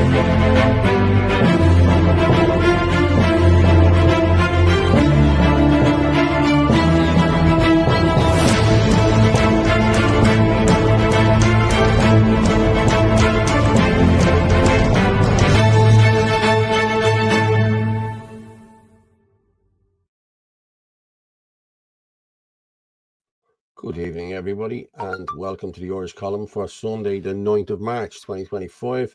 Good evening, everybody, and welcome to the Irish Column for Sunday, the 9th of March, 2025.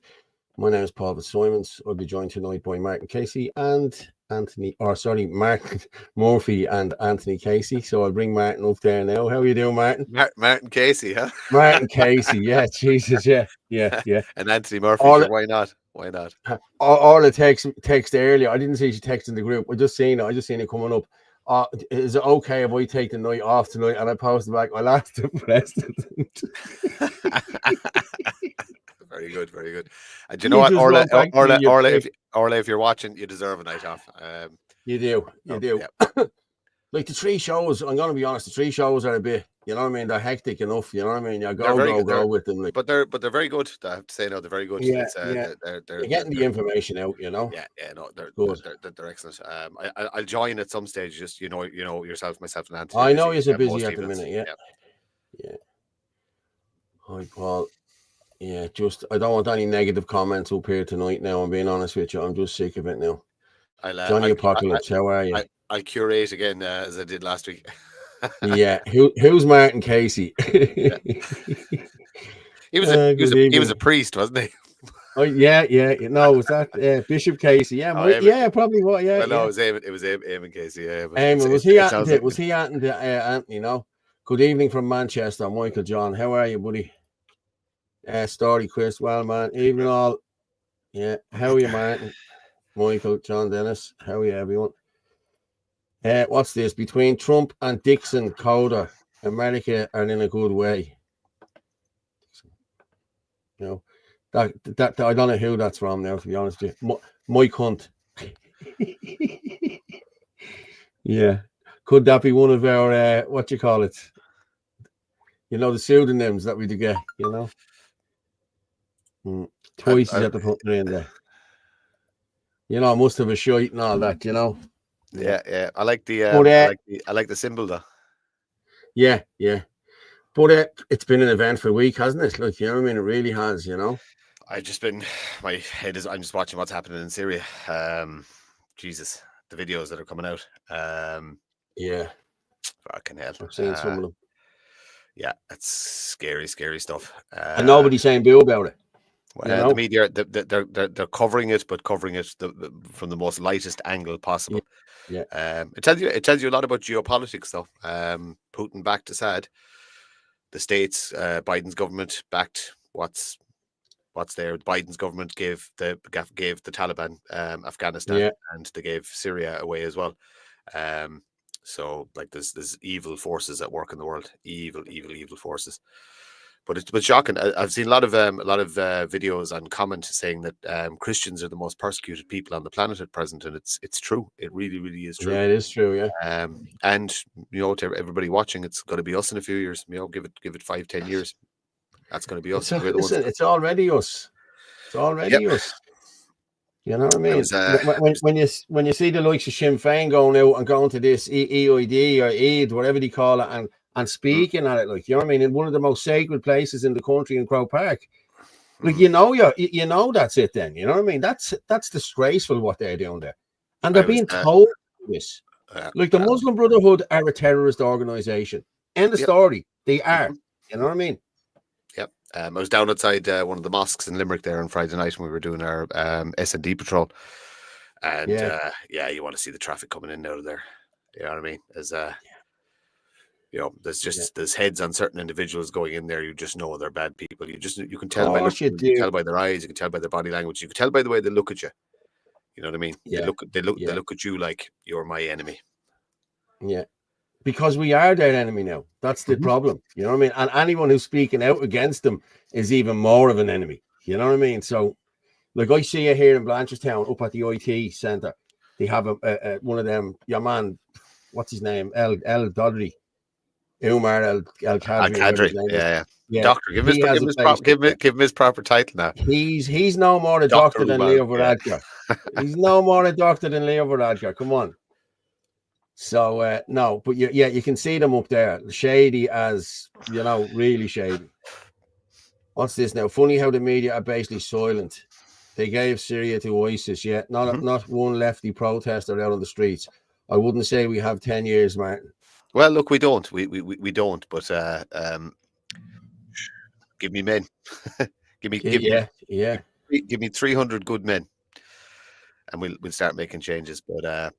My name is Paul Fitzsimons. I'll be joined tonight by Martin Casey and Martin Murphy and Anthony Casey. So I'll bring Martin up there now. How are you doing, Martin? Martin Casey, huh? Martin Casey, yeah, Jesus, yeah. And Anthony Murphy, sure, why not? Why not? All the text earlier, I didn't see you text in the group. I just seen it coming up. Is it okay if I take the night off tonight? And I posted back, my last president. Very good, very good. And do you know what, Orla, if you're watching, you deserve a night off. You do. Yeah. Like the three shows, I'm going to be honest, the three shows are a bit, you know what I mean? They're hectic enough, you know what I mean? You go with them. Like. But they're very good. I have to say, no, they're very good. Yeah, They're getting the information out, you know? Yeah, no, they're good. They're excellent. I'll join at some stage, just, you know, yourself, myself, and Anthony. I know you're so busy at the minute, yeah. Hi, Paul. Yeah, just, I don't want any negative comments up here tonight now, I'm being honest with you. I'm just sick of it now. Johnny Apocalypse, how are you? I'll curate again as I did last week. Yeah, who's Martin Casey? Yeah. He was a priest, wasn't he? Oh yeah. No, was that Bishop Casey? Yeah, probably what. Yeah. Well, no, it was Eamon Casey. Yeah, was he at Anthony? No. Good evening from Manchester, Michael John. How are you, buddy? Story Chris. Well, man. Evening all. Yeah. How are you, Martin? Michael John Dennis. How are you, everyone? What's this? Between Trump and Dixon Coder, America are in a good way. You know, that I don't know who that's from now, to be honest with you. Mike Hunt. Yeah. Could that be one of our what you call it? You know, the pseudonyms that we do get, you know? Twice is at the front in there. You know, I must have a shite and all that, you know. Yeah. I like the I like the symbol though. Yeah. But it's been an eventful week, hasn't it? Like, you know what I mean? It really has, you know. I'm just watching what's happening in Syria. Jesus, the videos that are coming out. Yeah. Fucking hell. I've seen some of them. Yeah, it's scary stuff. And nobody's saying boo about it. Well, you know? The media, they're covering it, but covering it from the most lightest angle possible. Yeah. It tells you a lot about geopolitics, though. Putin backed Assad. The States, Biden's government backed what's there. Biden's government gave the Taliban Afghanistan, and they gave Syria away as well. So like there's evil forces at work in the world, evil forces. But it's shocking. I've seen a lot of videos and comments saying that Christians are the most persecuted people on the planet at present, and it's true. It really is true. Yeah, it is true. Yeah. And you know, to everybody watching, it's going to be us in a few years. You know, give it 5-10 years. That's going to be us. It's already us. It's already us. You know what I mean? When you see the likes of Sinn Féin going out and going to this EID or EID, whatever they call it, and speaking at it, like, you know what I mean, in one of the most sacred places in the country in Croke Park, like, you know that's it. Then, you know what I mean? That's disgraceful what they're doing there, and they're being told this. Like, the Muslim Brotherhood are a terrorist organization. End of story. They are. You know what I mean? Yep. I was down outside one of the mosques in Limerick there on Friday night when we were doing our S&D patrol, and you want to see the traffic coming in and out of there. You know what I mean? You know, there's heads on certain individuals going in there. You just know they're bad people. You can tell by their eyes. You can tell by their body language. You can tell by the way they look at you. You know what I mean? Yeah. They look at you like you're my enemy. Yeah, because we are their enemy now. That's the problem. You know what I mean? And anyone who's speaking out against them is even more of an enemy. You know what I mean? So, like, I see it here in Blanchardstown up at the IT centre. They have one of them. Your man, what's his name? El Dodry. Al Kadri, yeah. Doctor, give him his proper title now. He's no more a doctor than Leo Varadkar. He's no more a doctor than Leo Varadkar. Come on. So no, but you can see them up there, shady as really shady. What's this now? Funny how the media are basically silent. They gave Syria to ISIS, yet not one lefty protester out on the streets. I wouldn't say we have 10 years, Martin. Well, look, we don't. We don't. But give me men. give me 300 good men, and we'll start making changes. But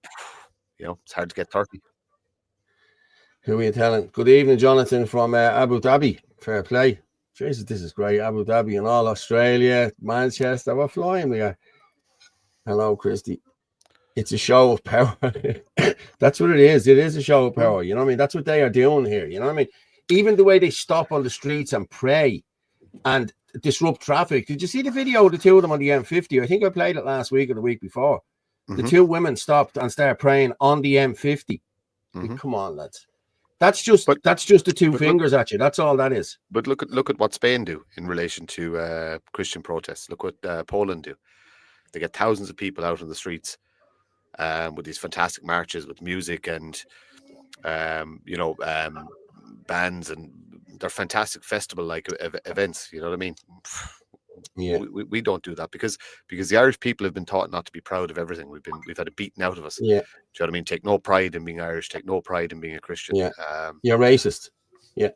it's hard to get 30. Who are you telling? Good evening, Jonathan from Abu Dhabi. Fair play. Jesus, this is great. Abu Dhabi and all Australia, Manchester. We're flying there. Hello, Christy. It's a show of power. That's what it is. It is a show of power. You know what I mean? That's what they are doing here. You know what I mean? Even the way they stop on the streets and pray and disrupt traffic. Did you see the video of the two of them on the M50? I think I played it last week or the week before. The two women stopped and started praying on the M50. Come on, lads. That's just the two fingers at you. That's all that is. But look at what Spain do in relation to Christian protests. Look what Poland do. They get thousands of people out on the streets with these fantastic marches, with music and bands, and they're fantastic festival-like events. You know what I mean? Yeah, we don't do that because the Irish people have been taught not to be proud of everything. We've had it beaten out of us. Yeah, do you know what I mean? Take no pride in being Irish. Take no pride in being a Christian. Yeah, you're racist. Yeah,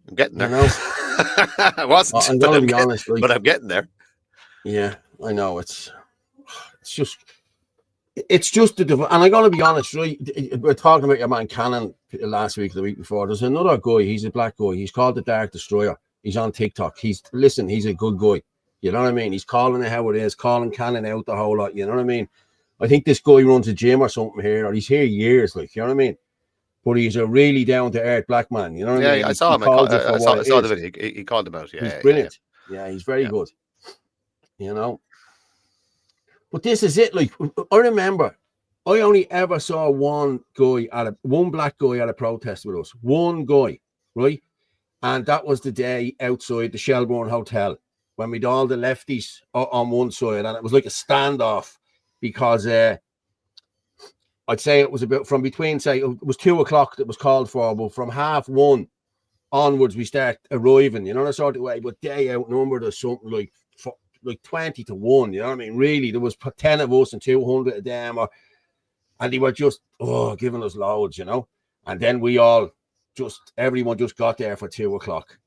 I'm getting there. I wasn't. I'm going to be honest, but I'm getting there. Yeah, I know. It's just and I'm going to be honest, right? We're talking about your man Cannon last week, the week before. There's another guy. He's a black guy. He's called the Dark Destroyer. He's on TikTok. He's a good guy. You know what I mean? He's calling it how it is, calling Cannon out the whole lot. You know what I mean? I think this guy runs a gym or something here, or he's here years, like, you know what I mean? But he's a really down to earth black man. You know what I mean? Yeah, I saw him. I saw the video. He called him out. Yeah, he's brilliant. Yeah, he's very good. You know. But this is it. Like, I remember, I only ever saw one black guy at a protest with us. One guy, right? And that was the day outside the Shelbourne Hotel when we'd all the lefties on one side, and it was like a standoff because I'd say it was about from between, say, it was 2 o'clock that was called for, but from 1:30 onwards we start arriving, you know, that sort of way. But they outnumbered us something like 20 to 1, you know what I mean? Really, there was 10 of us and 200 of them, and they were just giving us loads, you know. And then everyone just got there for 2 o'clock,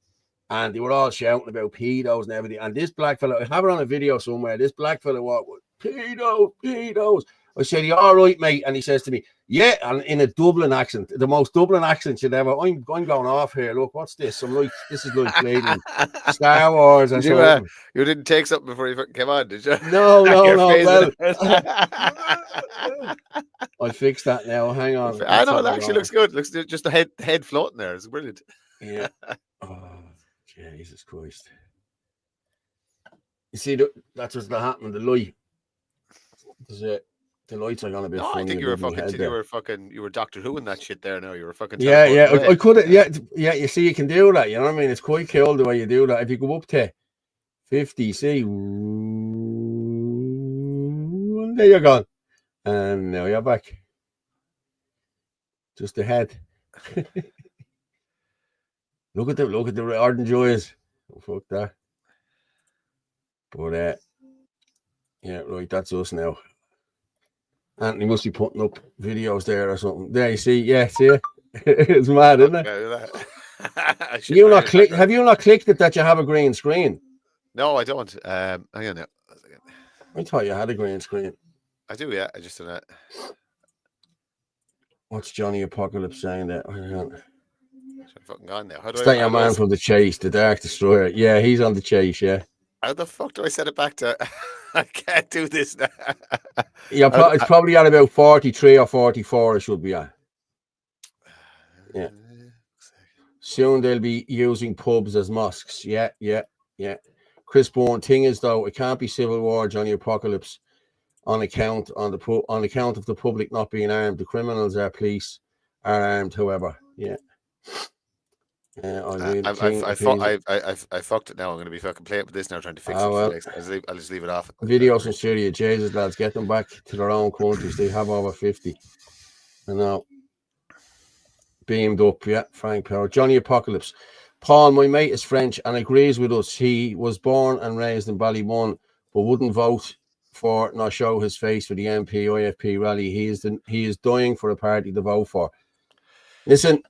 and they were all shouting about pedos and everything. And this black fella, I have it on a video somewhere. This black fella, what pedos? I said, "You all right, mate?" And he says to me, "Yeah," and in a Dublin accent, the most Dublin accent you'd ever. I'm going off here. Look, what's this? This is like playing Star Wars or something. You didn't take something before you came on, did you? No. Well, I fixed that now. Hang on. I know, it actually looks good. Looks just the head floating there. It's brilliant. Yeah. Oh, Jesus Christ. You see, that's what's happening. The light. The lights are gonna be. No, I think you were Doctor Who in that shit there. Now you were fucking. Yeah. I could. Yeah. You see, you can do that. You know what I mean? It's quite cool the way you do that. If you go up to 50, see, there you're gone, and now you're back. Just ahead. Look at the ardent joys. Oh, fuck that. But yeah, right. That's us now. Anthony must be putting up videos there or something. There you see. Yeah, see it? It's mad, isn't it? Have you not clicked it that you have a green screen? No, I don't. Hang on now. I thought you had a green screen. I do, yeah. I just don't. What's Johnny Apocalypse saying there? I'm fucking gone now. Is that your man from the Chase, the Dark Destroyer? Yeah, he's on the Chase, yeah. How the fuck do I set it back to? I can't do this now. Yeah, it's probably at about 43 or 44 it should be at. Yeah. Soon they'll be using pubs as mosques. Yeah. Chris Bourne, thing is though, it can't be civil war, Johnny Apocalypse, on account of the public not being armed. The criminals are armed, however. Yeah. I fucked it now. I'm going to be fucking playing with this now, trying to fix it. Well, I'll just leave it off. Videos in Syria, Jesus, lads, get them back to their own countries. They have over 50. I know. Beamed up, yeah, Frank Power. Johnny Apocalypse. Paul, my mate is French and agrees with us. He was born and raised in Ballymun, but wouldn't vote for nor show his face for the MP IFP rally. He is dying for a party to vote for. Listen,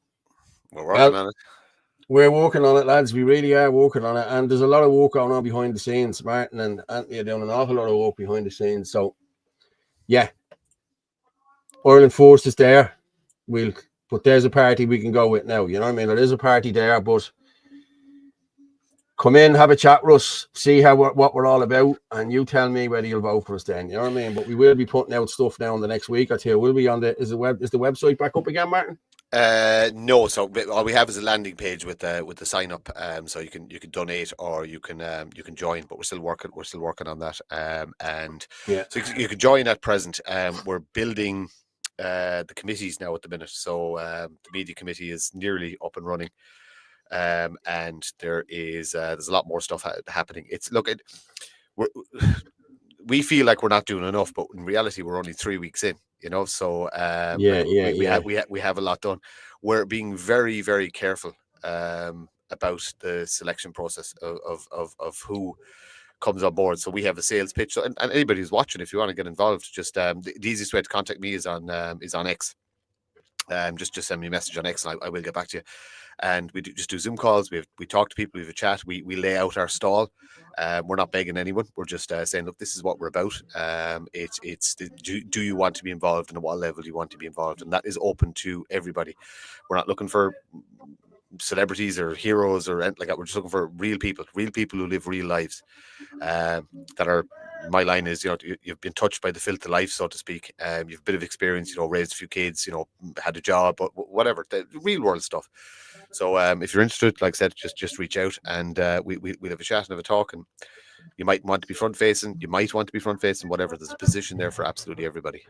we're working on it. We're working on it, lads. We really are working on it, and there's a lot of work going on behind the scenes. Martin and Anthony are doing an awful lot of work behind the scenes. So, yeah, Ireland Force is there. But there's a party we can go with now. You know what I mean? There is a party there, but come in, have a chat with us, see what we're all about, and you tell me whether you'll vote for us then. You know what I mean? But we will be putting out stuff now in the next week or two. We'll be on is the website back up again, Martin? No, so all we have is a landing page with the sign up, so you can donate or you can join, but we're still working on that, and yeah, so you can join at present. We're building the committees now at the minute, so the media committee is nearly up and running, and there's a lot more stuff happening. We feel like we're not doing enough, but in reality we're only 3 weeks in, you know, so we have a lot done. We're being very, very careful about the selection process of who comes on board. So we have a sales pitch, and anybody who's watching, if you want to get involved, just the easiest way to contact me is on X. Just send me a message on X and I will get back to you. And we just do Zoom calls. We talk to people. We have a chat. We lay out our stall. We're not begging anyone. We're just saying, look, this is what we're about. Do you want to be involved, and at what level do you want to be involved? And that is open to everybody. We're not looking for celebrities or heroes or anything like that. We're just looking for real people who live real lives. That are, my line is, you know, you've been touched by the filth of life, so to speak. You've a bit of experience, you know, raised a few kids, you know, had a job, but whatever, the real world stuff. So if you're interested, like I said, just reach out, and we'll have a chat and have a talk. And you might want to be front facing, whatever. There's a position there for absolutely everybody.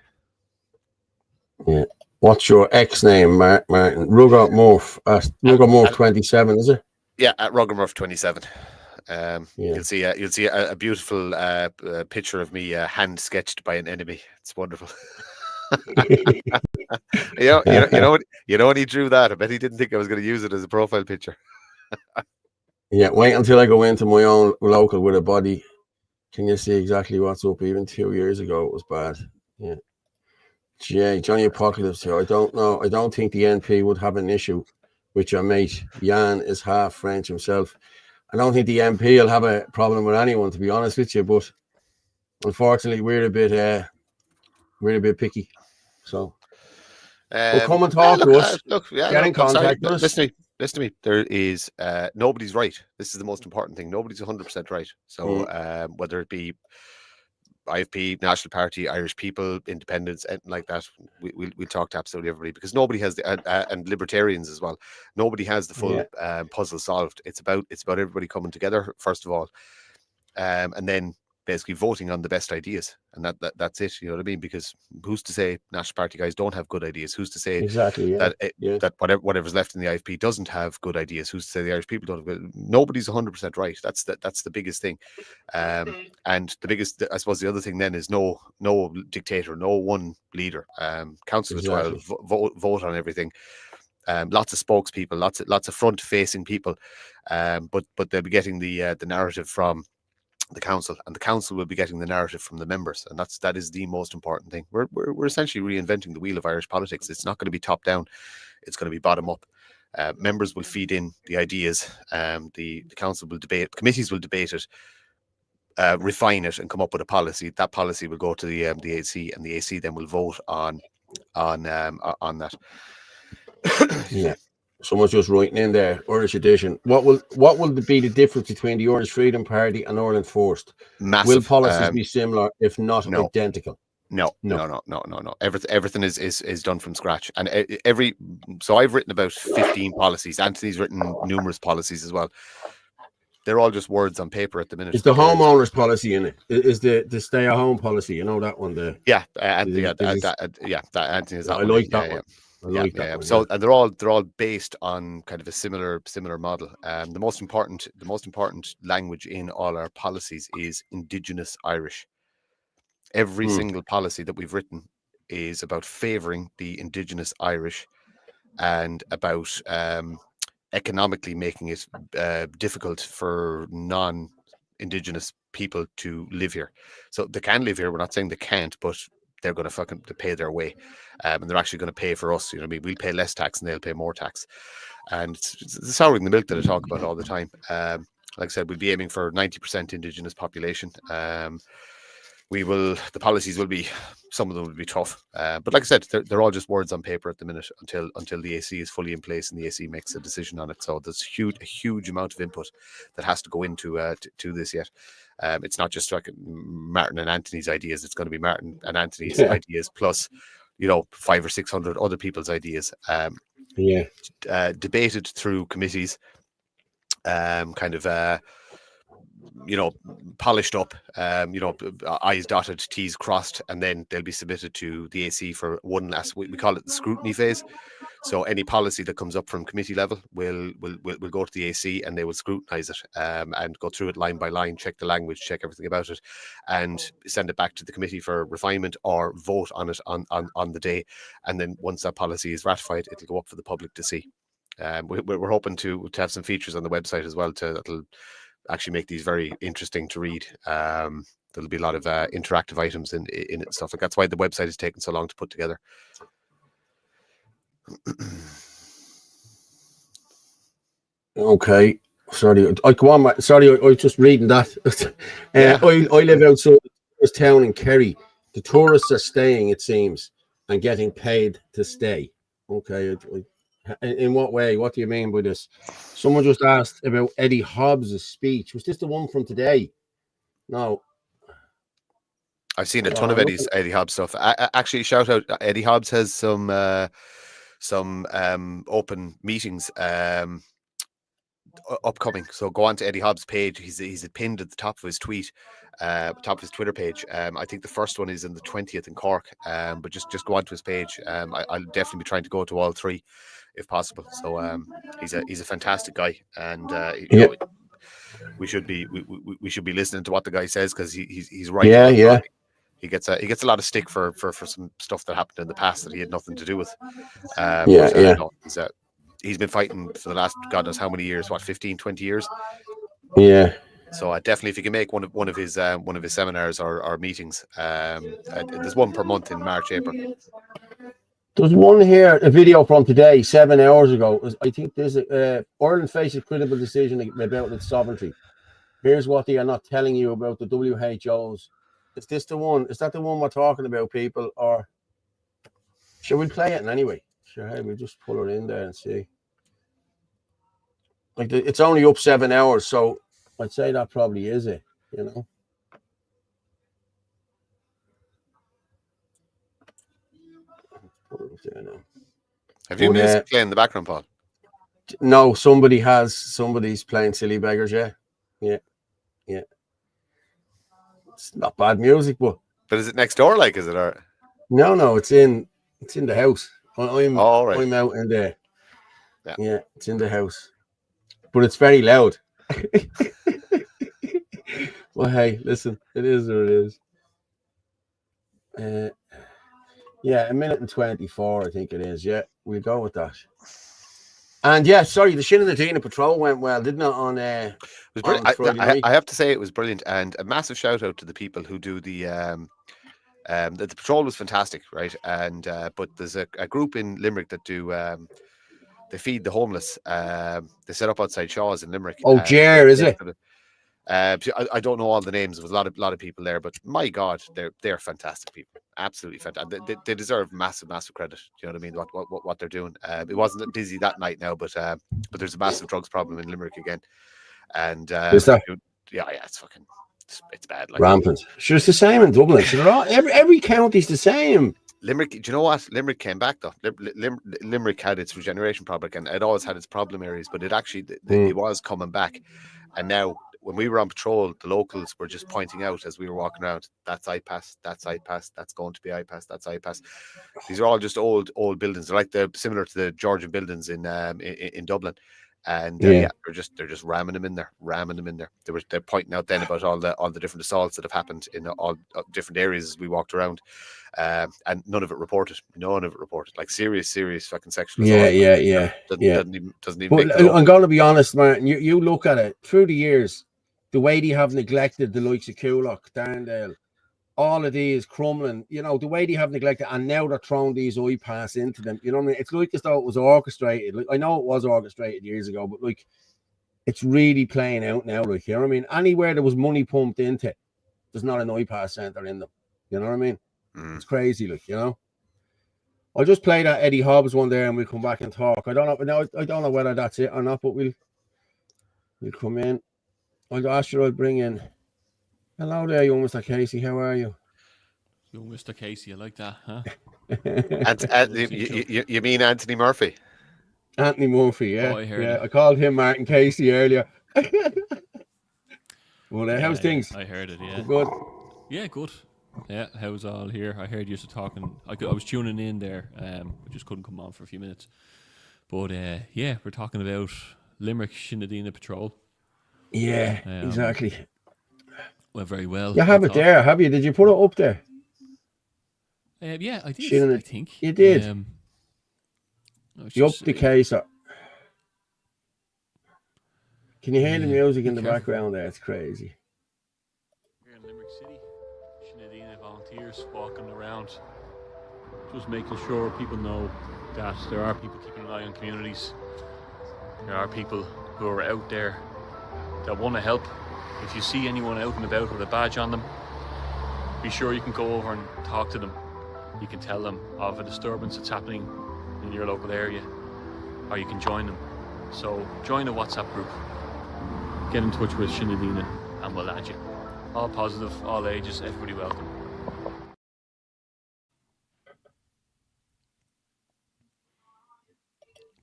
Yeah. What's your X name, Martin? Rugger Murph. Rugger Murph 27, is it? Yeah, at Rugger Murph 27. You'll see a beautiful picture of me hand sketched by an enemy. It's wonderful. you know when he drew that, I bet he didn't think I was going to use it as a profile picture. Yeah, wait until I go into my own local with a body. Can you see exactly what's up? Even 2 years ago, it was bad. Yeah. Johnny Apocalypse here. I don't know. I don't think the NP would have an issue with your mate. Jan is half French himself. I don't think the MP will have a problem with anyone, to be honest with you. But unfortunately, we're a bit picky. So we'll come and talk to us. Get in contact with us. Listen to me. There is nobody's right. This is the most important thing. Nobody's 100% right. So whether it be IFP, National Party, Irish People, Independents, anything like that, we'll talk to absolutely everybody, because nobody has and libertarians as well. Nobody has the full puzzle solved. It's about everybody coming together first of all, and then basically voting on the best ideas, and that's it. You know what I mean? Because who's to say National Party guys don't have good ideas? Who's to say that whatever's left in the IFP doesn't have good ideas? Who's to say the Irish people don't have good? Nobody's 100% right. That's the biggest thing, and the biggest, I suppose, the other thing then is no dictator, no one leader. Council of 12, vote on everything. Lots of spokespeople, lots of front-facing people, but they'll be getting the narrative from the council, and the council will be getting the narrative from the members, and that is the most important thing. We're essentially reinventing the wheel of Irish politics. It's not going to be top down; it's going to be bottom up. Members will feed in the ideas. The council will debate. Committees will debate it, refine it, and come up with a policy. That policy will go to the AC, and the AC then will vote on that. Yeah. Someone's just writing in there, Irish edition. What will be the difference between the Irish Freedom Party and Ireland First? Massive. Will policies be similar, if not identical? No. Everything is done from scratch, and so I've written about 15 policies. Anthony's written numerous policies as well. They're all just words on paper at the minute. Is the homeowners policy in it? Is the stay at home policy? You know that one? Anthony has that. I like that one. So and they're all based on kind of a similar model. The most important language in all our policies is Indigenous Irish. Every single policy that we've written is about favouring the Indigenous Irish and about economically making it difficult for non-Indigenous people to live here. So they can live here. We're not saying they can't, but they're going to pay their way, and they're actually going to pay for us. You know what I mean? We'll pay less tax and they'll pay more tax, and it's the souring the milk that I talk about all the time. Like I said, we'll be aiming for 90% Indigenous population. The policies will be, some of them will be tough, but like I said, they're all just words on paper at the minute until the AC is fully in place and the AC makes a decision on it. So there's a huge amount of input that has to go into to this yet. It's not just like Martin and Anthony's ideas. It's going to be Martin and Anthony's ideas plus, 500 or 600 other people's ideas. Debated through committees, polished up, I's dotted, T's crossed, and then they'll be submitted to the AC for one last, we call it the scrutiny phase. So any policy that comes up from committee level will go to the AC and they will scrutinize it and go through it line by line, check the language, check everything about it, and send it back to the committee for refinement or vote on it on the day. And then once that policy is ratified, it'll go up for the public to see. We're hoping to have some features on the website as well that'll actually make these very interesting to read. There'll be a lot of interactive items in it and stuff. Like that's why the website is taking so long to put together. Okay, sorry. I go on. Sorry, I was just reading that. I live outside this town in Kerry. The tourists are staying, it seems, and getting paid to stay. Okay. In what way? What do you mean by this? Someone just asked about Eddie Hobbs' speech. Was this the one from today? No. I've seen a ton of Eddie Hobbs stuff. Actually, shout out, Eddie Hobbs has some open meetings upcoming. So go on to Eddie Hobbs' page. He's pinned at the top of his tweet, top of his Twitter page. I think the first one is in the 20th in Cork. But just go onto his page. I'll definitely be trying to go to all three if possible. So he's a fantastic guy, and we should be listening to what the guy says, because he's right. Yeah. He gets a lot of stick for some stuff that happened in the past that he had nothing to do with. He's been fighting for the last God knows how many years, 15, 20 years. Yeah. So definitely, if you can make one of his seminars or meetings, there's one per month in March, April. There's one here, a video from today, 7 hours ago. I think there's Ireland faces critical decision about its sovereignty. Here's what they are not telling you about the WHO's. Is this the one? Is that the one we're talking about, people? Or should we play it anyway? Sure, hey, we'll just pull it in there and see. Like it's only up 7 hours, so I'd say that probably is it, Have you music playing in the background, Paul? No, somebody's playing Silly Beggars, yeah. It's not bad music, but is it next door? Like, is it? Or no, it's in the house. I'm out in there. Yeah, it's in the house, but it's very loud. Well, hey, listen, it is what it is. 1:24, I think it is. Yeah, we'll go with that. And yeah, sorry, the Shin and the Dina patrol went well, didn't it? On it was brilliant. I have to say it was brilliant, and a massive shout out to the people who do the patrol was fantastic, right? And but there's a group in Limerick that do they feed the homeless. They set up outside Shaw's in Limerick. Oh, Jer, is it? I don't know all the names. There was a lot of people there, but my God, they're fantastic people. Absolutely fantastic. They deserve massive credit. Do you know what I mean? What they're doing. It wasn't busy that night now, but there's a massive drugs problem in Limerick again. And is that? Yeah, it's bad. Like, rampant. Sure, it's the same in Dublin. Sure, every county's the same. Limerick, do you know what? Limerick came back though. Limerick had its regeneration problem, and it always had its problem areas, but it actually it was coming back. And now when we were on patrol, the locals were just pointing out as we were walking around, that's iPass, that's iPass, that's going to be iPass, that's iPass. These are all just old buildings. They're like similar to the Georgian buildings in Dublin. And they're just ramming them in there. They're pointing out then about all the different assaults that have happened in all different areas as we walked around, and none of it reported. Like serious fucking sexual assault. Doesn't even make the I'm going to be honest, Martin. You look at it through the years, the way they have neglected the likes of Coolock, Darndale, all of these Crumlin, the way they have neglected, and now they're throwing these iPass into them. You know what I mean? It's like as though it was orchestrated. Like, I know it was orchestrated years ago, but like it's really playing out now. Like, you know what I mean? Anywhere there was money pumped into, there's not an iPass center in them. You know what I mean? It's crazy. Like, I'll just play that Eddie Hobbs one there, and we'll come back and talk. I don't know whether that's it or not, but we'll come in. I'll bring in. Hello there, young Mr. Casey. How are you? Young Mr. Casey, I like that, huh? You mean Anthony Murphy? Anthony Murphy, yeah. I heard it. I called him Martin Casey earlier. Well, how's things? I heard it, yeah. Good. Yeah, good. Yeah, how's all here? I heard you talking. I was tuning in there. I just couldn't come on for a few minutes. But we're talking about Limerick Shinadina Patrol. Yeah, exactly. Well, very well. You have it there, have you? Did you put it up there? Yeah, I did. I think you did. You upped the case up. Can you hear the music in the background there? It's crazy. Here in Limerick City, Shinadina volunteers walking around, just making sure people know that there are people keeping an eye on communities. There are people who are out there that want to help. If you see anyone out and about with a badge on them, be sure you can go over and talk to them. You can tell them of a disturbance that's happening in your local area, or you can join them. So join a WhatsApp group, get in touch with Shinadina, and we'll add you. All positive, all ages, everybody welcome.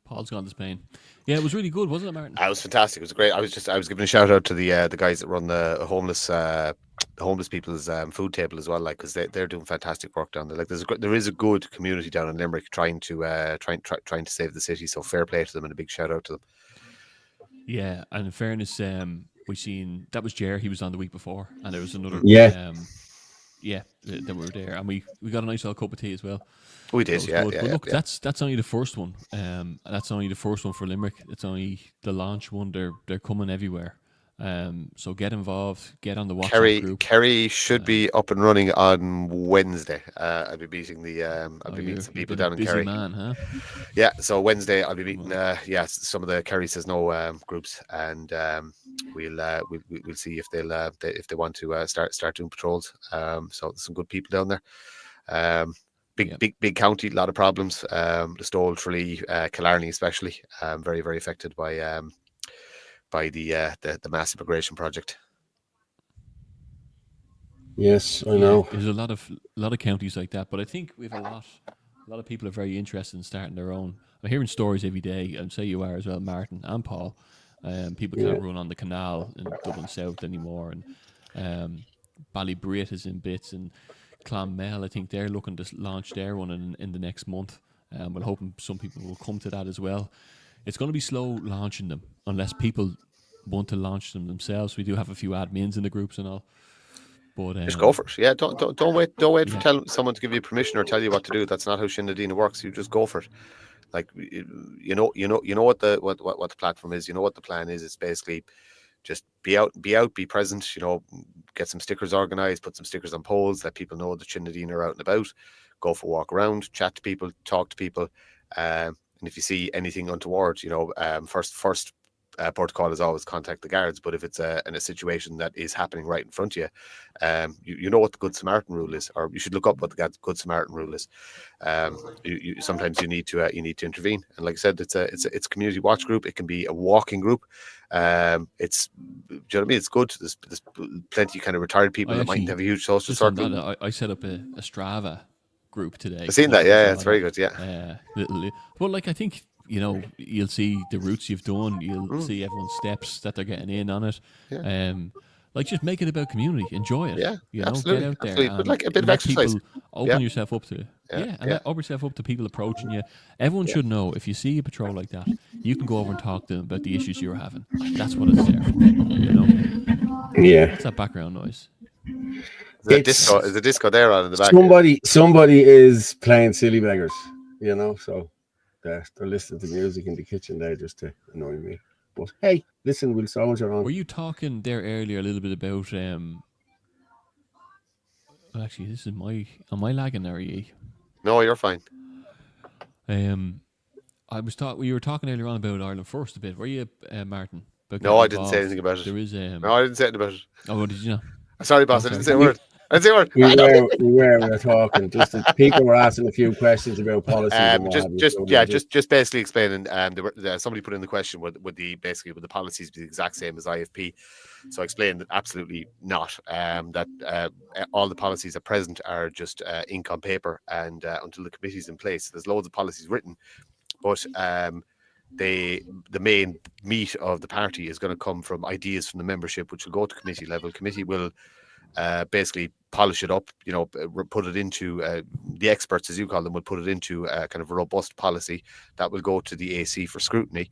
Paul's gone to Spain. Yeah, it was really good, wasn't it, Martin? It was fantastic. It was great. I was giving a shout out to the guys that run the homeless people's food table as well, like, because they're doing fantastic work down there. Like, there is a good community down in Limerick trying to save the city. So fair play to them and a big shout out to them. Yeah, and in fairness, we seen that was Jer. He was on the week before, and there was another. That were there, and we got a nice little cup of tea as well. We did, yeah. But look, that's only the first one. That's only the first one for Limerick. It's only the launch one. They're coming everywhere. So get involved. Get on the WhatsApp group. Kerry should be up and running on Wednesday. I'll be meeting meeting some people down in busy Kerry. Man, huh? Yeah, so Wednesday I'll be meeting some of the Kerry Says No groups, and we'll see if they want to start doing patrols. So there's some good people down there. Big county, a lot of problems. The Stole, Tralee, Killarney especially, very, very affected by the mass immigration project. Yes, I know. There's a lot of counties like that, but I think we have a lot of people are very interested in starting their own. I'm hearing stories every day, and say you are as well, Martin and Paul. People can't run on the canal in Dublin South anymore, and Ballybrit is in bits, and Clonmel, I think they're looking to launch their one in the next month. We're hoping some people will come to that as well. It's going to be slow launching them unless people want to launch them themselves. We do have a few admins in the groups and all. But just go for it. Yeah, don't wait for someone to give you permission or tell you what to do. That's not how Shinadina works. You just go for it. Like, you know what the platform is. You know what the plan is. It's basically just be out, be present. Get some stickers organized, put some stickers on poles, let people know that Shinadina are out and about. Go for a walk around, chat to people, talk to people. And if you see anything untoward, first protocol is always contact the guards. But if it's in a situation that is happening right in front of you, you know what the Good Samaritan rule is, or you should look up what the Good Samaritan rule is. Sometimes you need to intervene. And like I said, it's a community watch group. It can be a walking group. Do you know what I mean? It's good. There's plenty of kind of retired people that mightn't have a huge social circle. I set up a Strava group today. I've seen that. Yeah, it's very good. Yeah. Well, like, I think you'll see the routes you've done. You'll see everyone's steps that they're getting in on it. Yeah. Just make it about community. Enjoy it. Yeah, get absolutely, out there absolutely. But and a bit of let exercise. people open yourself up to. Open yourself up to people approaching you. Everyone should know if you see a patrol like that, you can go over and talk to them about the issues you're having. That's what it's there for. Yeah. What's that background noise? Is the disco there on in the back? Somebody is playing Silly Beggars, so they're listening to music in the kitchen there just to annoy me. But hey, listen, we'll soldier on. Were you talking there earlier a little bit about actually, this is am I lagging there, Yi? No, you're fine. I was we were talking earlier on about Ireland First a bit. Were you, Martin? No, I didn't say anything about it. There is no, I didn't say anything about it. Oh, did you know? Sorry, boss. I didn't say a word. We were talking. Just people were asking a few questions about policies. Just basically explaining. Somebody put in the question: would the policies be the exact same as IFP? So I explained that absolutely not. That all the policies at present are just ink on paper, and until the committee's in place, there's loads of policies written, but the main meat of the party is going to come from ideas from the membership, which will go to committee level. Committee will basically polish it up, put it into the experts, as you call them, will put it into kind of a robust policy that will go to the AC for scrutiny,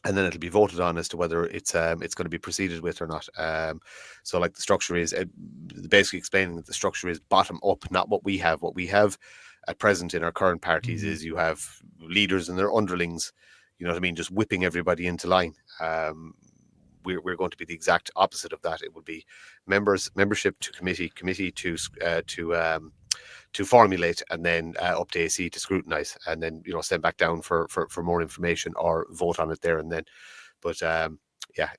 and then it'll be voted on as to whether it's going to be proceeded with or not. So like the structure is basically explaining that the structure is bottom up, not what we have. What we have at present in our current parties is you have leaders and their underlings, just whipping everybody into line. We're going to be the exact opposite of that. It would be membership to committee to formulate, and then up to AC to scrutinise, and then send back down for more information or vote on it there and then. But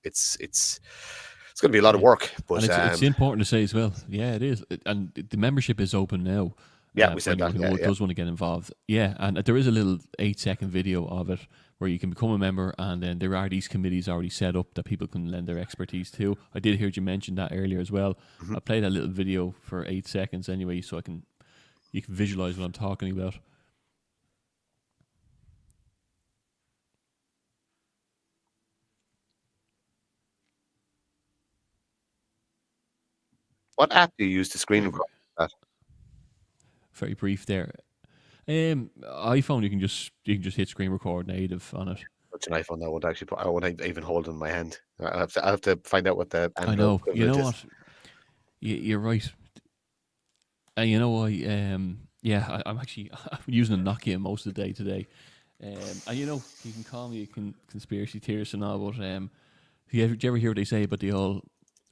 it's going to be a lot of work. But and it's important to say as well. Yeah, it is, and the membership is open now. Yeah, we said that. Who does want to get involved? Yeah, and there is a little 8-second video of it where you can become a member, and then there are these committees already set up that people can lend their expertise to. I did hear you mention that earlier as well. I played that little video for 8 seconds anyway, so you can visualize what I'm talking about. What app do you use to screen record that? Very brief there. iPhone, you can just hit screen record native on it. What's an iPhone? I won't even hold it in my hand. I have to find out what the Android I know. You know is. what? You're right. And you know what? I'm actually using a Nokia most of the day today. And you can call me a conspiracy theorist and all, but do you ever hear what they say about the old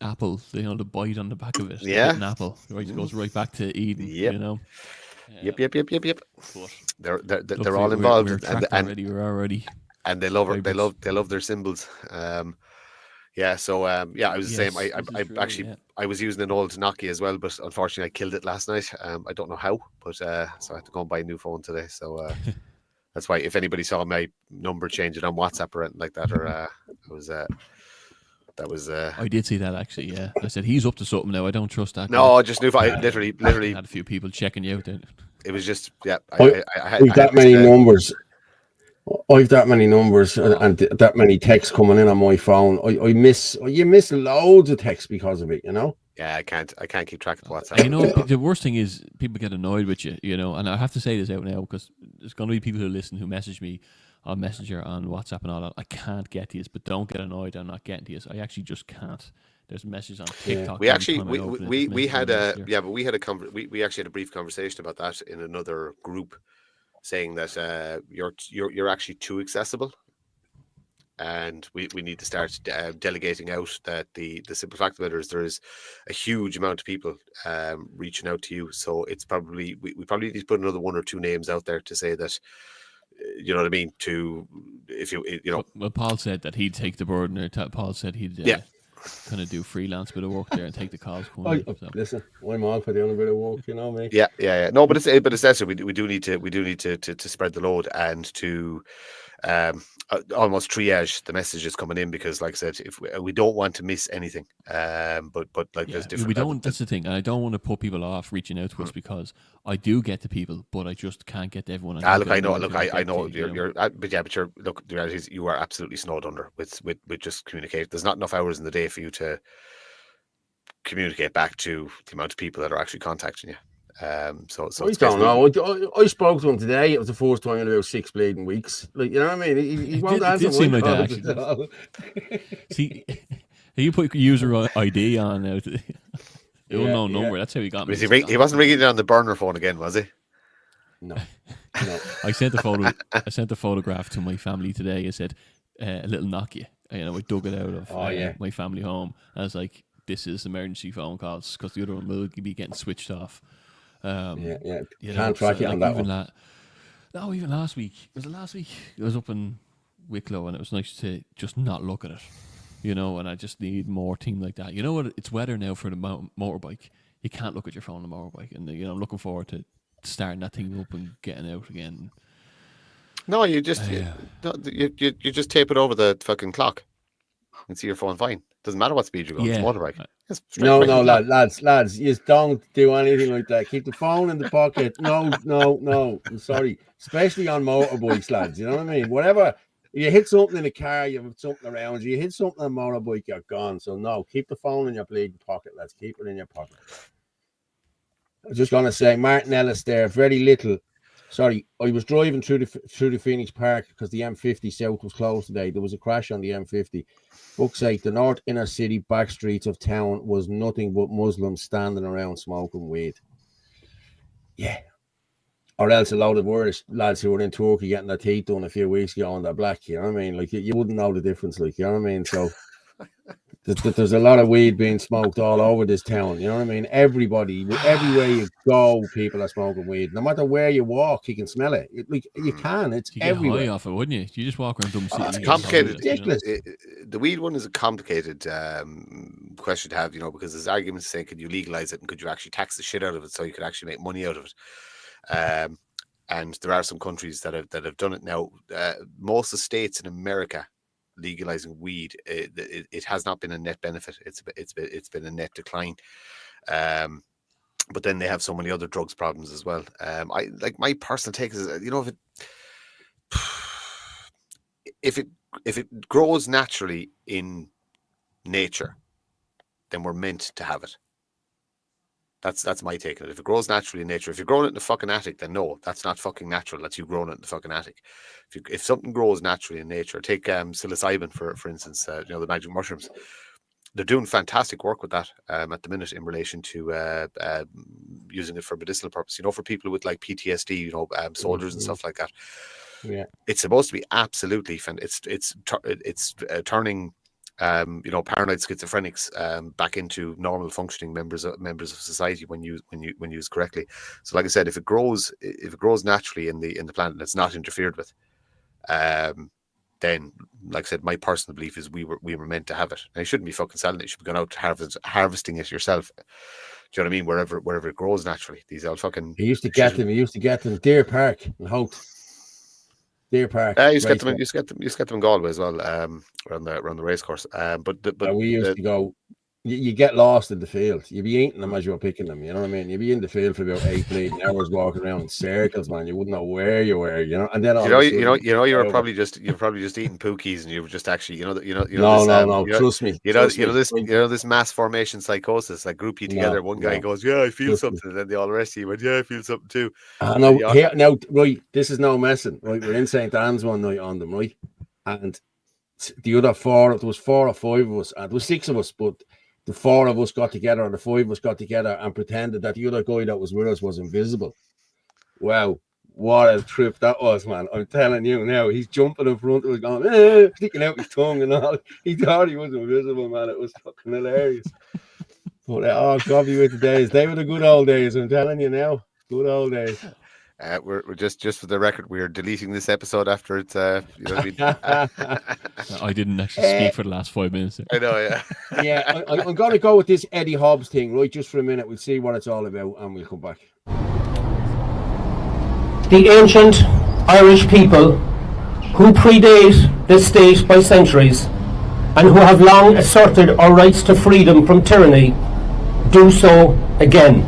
apple? The bite on the back of it. Yeah, an apple. Right, it goes right back to Eden. Yep. Yep. But they're all involved, we're already, and they love their symbols. I was the same. I was using an old Nokia as well, but unfortunately I killed it last night. I don't know how, but so I had to go and buy a new phone today. So that's why if anybody saw my number changing on WhatsApp or anything like that, or I did see that actually. Yeah, I said he's up to something now. I don't trust that. No, I just knew. I literally had a few people checking you out. Then it was just I had that many numbers. I've that many numbers and that many texts coming in on my phone. You miss loads of texts because of it. Yeah, I can't keep track of WhatsApp. And the worst thing is people get annoyed with you. And I have to say this out now because there's going to be people who listen who message me on Messenger, on WhatsApp, and all that. I can't get to you, but don't get annoyed. I'm not getting to you. I actually just can't. There's messages on TikTok. We actually we had a brief conversation about that in another group, saying that you're actually too accessible, and we need to start delegating out. That the simple fact of the matter is there is a huge amount of people reaching out to you. So it's probably we probably need to put another 1 or 2 names out there to say that. You know what I mean? Well, Paul said that he'd take the burden. Paul said he'd kind of do freelance bit of work there and take the calls. Listen, I'm all for doing a bit of work, me. Yeah. No, but it's necessary. We do need to spread the load and to almost triage the messages coming in, because, like I said, if we don't want to miss anything. But like there's different. We don't. That's the thing, and I don't want to put people off reaching out to us, because I do get to people, but I just can't get to everyone. Look, I know. Look, I know you're. But you're. Look, the reality is you are absolutely snowed under with just communicate. There's not enough hours in the day for you to communicate back to the amount of people that are actually contacting you. So I don't know. I spoke to him today. It was the first time in about 6 bleeding weeks. Like, you know what I mean? He won't answer. It seem like that, actually. See, you put user ID on now. The unknown number. That's how he got me. He wasn't ringing it on the burner phone again, was he? No. I sent the photograph to my family today. I said a little Nokia. I dug it out of my family home. I was like, this is emergency phone calls, because the other one will be getting switched off. Can't track it on that one. Even last week. Was it last week? It was up in Wicklow, and it was nice to just not look at it, and I just need more team like that. You know what? It's weather now for the motorbike. You can't look at your phone on the motorbike, and I'm looking forward to starting that thing up and getting out again. No, you just you just tape it over the fucking clock and see your phone fine. Doesn't matter what speed you go. It's a motorbike. No, lads, you don't do anything like that. Keep the phone in the pocket. No. I'm sorry, especially on motorbikes, lads. You know what I mean? Whatever. You hit something in a car, you have something around you. You hit something on a motorbike, you're gone. So no, keep the phone in your bleeding pocket, lads. Keep it in your pocket. I was just gonna say, Martin Ellis there, very little. Sorry, I was driving through the Phoenix Park because the M50 South was closed today. There was a crash on the M50. Fuck's sake, the north inner city back streets of town was nothing but Muslims standing around smoking weed. Yeah. Or else a load of Irish lads who were in Turkey getting their teeth done a few weeks ago and they're black, you know what I mean? Like, you wouldn't know the difference, like, you know what I mean? So there's a lot of weed being smoked all over this town, you know what I mean? Everybody, everywhere you go, people are smoking weed. No matter where you walk, you can smell it. Like, you can. It's everywhere. High off it, wouldn't you? You just walk around Drum City. It's complicated. Ridiculous. The weed one is a complicated question to have, because there's arguments saying, could you legalize it and could you actually tax the shit out of it so you could actually make money out of it? And there are some countries that have done it now. Most of the states in America legalizing weed, it has not been a net benefit. It's been a net decline. But then they have so many other drugs problems as well. My personal take is, if it grows naturally in nature, then we're meant to have it. That's my take on it. If it grows naturally in nature, if you're growing it in the fucking attic, then no, that's not fucking natural. That's you growing it in the fucking attic. If something grows naturally in nature, take psilocybin for instance, the magic mushrooms. They're doing fantastic work with that at the minute in relation to using it for medicinal purpose. For people with like PTSD, soldiers and stuff like that. Yeah, it's supposed to be absolutely it's turning paranoid schizophrenics back into normal functioning members of society when used correctly. So, like I said, if it grows naturally in the plant and it's not interfered with, then, like I said, my personal belief is we were meant to have it. And you shouldn't be fucking selling it. You should be going out harvesting it yourself. Do you know what I mean? Wherever it grows naturally. These are fucking. He used to get them Deer Park and Hope. Deer Park. You used to get them in Galway as well, around the race course. But we used to go. You get lost in the field. You'd be eating them as you were picking them. You know what I mean? You'd be in the field for about 8 bleeding hours, walking around in circles, man. You wouldn't know where you were. And then you were probably just eating pookies, and you were just actually no. Trust me. This mass formation psychosis, like group you together. One guy goes, "Yeah, I feel something," and then the all rest of you went, "Yeah, I feel something too." Now, right. This is no messing. Right, we're in St. Anne's one night on them, right, and the other 4. There was 4 or 5 of us, and there was 6 of us, but. The 4 of us got together, or the 5 of us got together and pretended that the other guy that was with us was invisible. Wow, what a trip that was, man. I'm telling you now, he's jumping in front of us, going, sticking out his tongue and all. He thought he was invisible, man. It was fucking hilarious. But God be with the days. They were the good old days, I'm telling you now. Good old days. We're just for the record, we're deleting this episode after it's I didn't actually speak for the last 5 minutes. I know, yeah. Yeah, I'm going to go with this Eddie Hobbs thing, right? Just for a minute, we'll see what it's all about, and we'll come back. The ancient Irish people who predate this state by centuries and who have long asserted our rights to freedom from tyranny, do so again.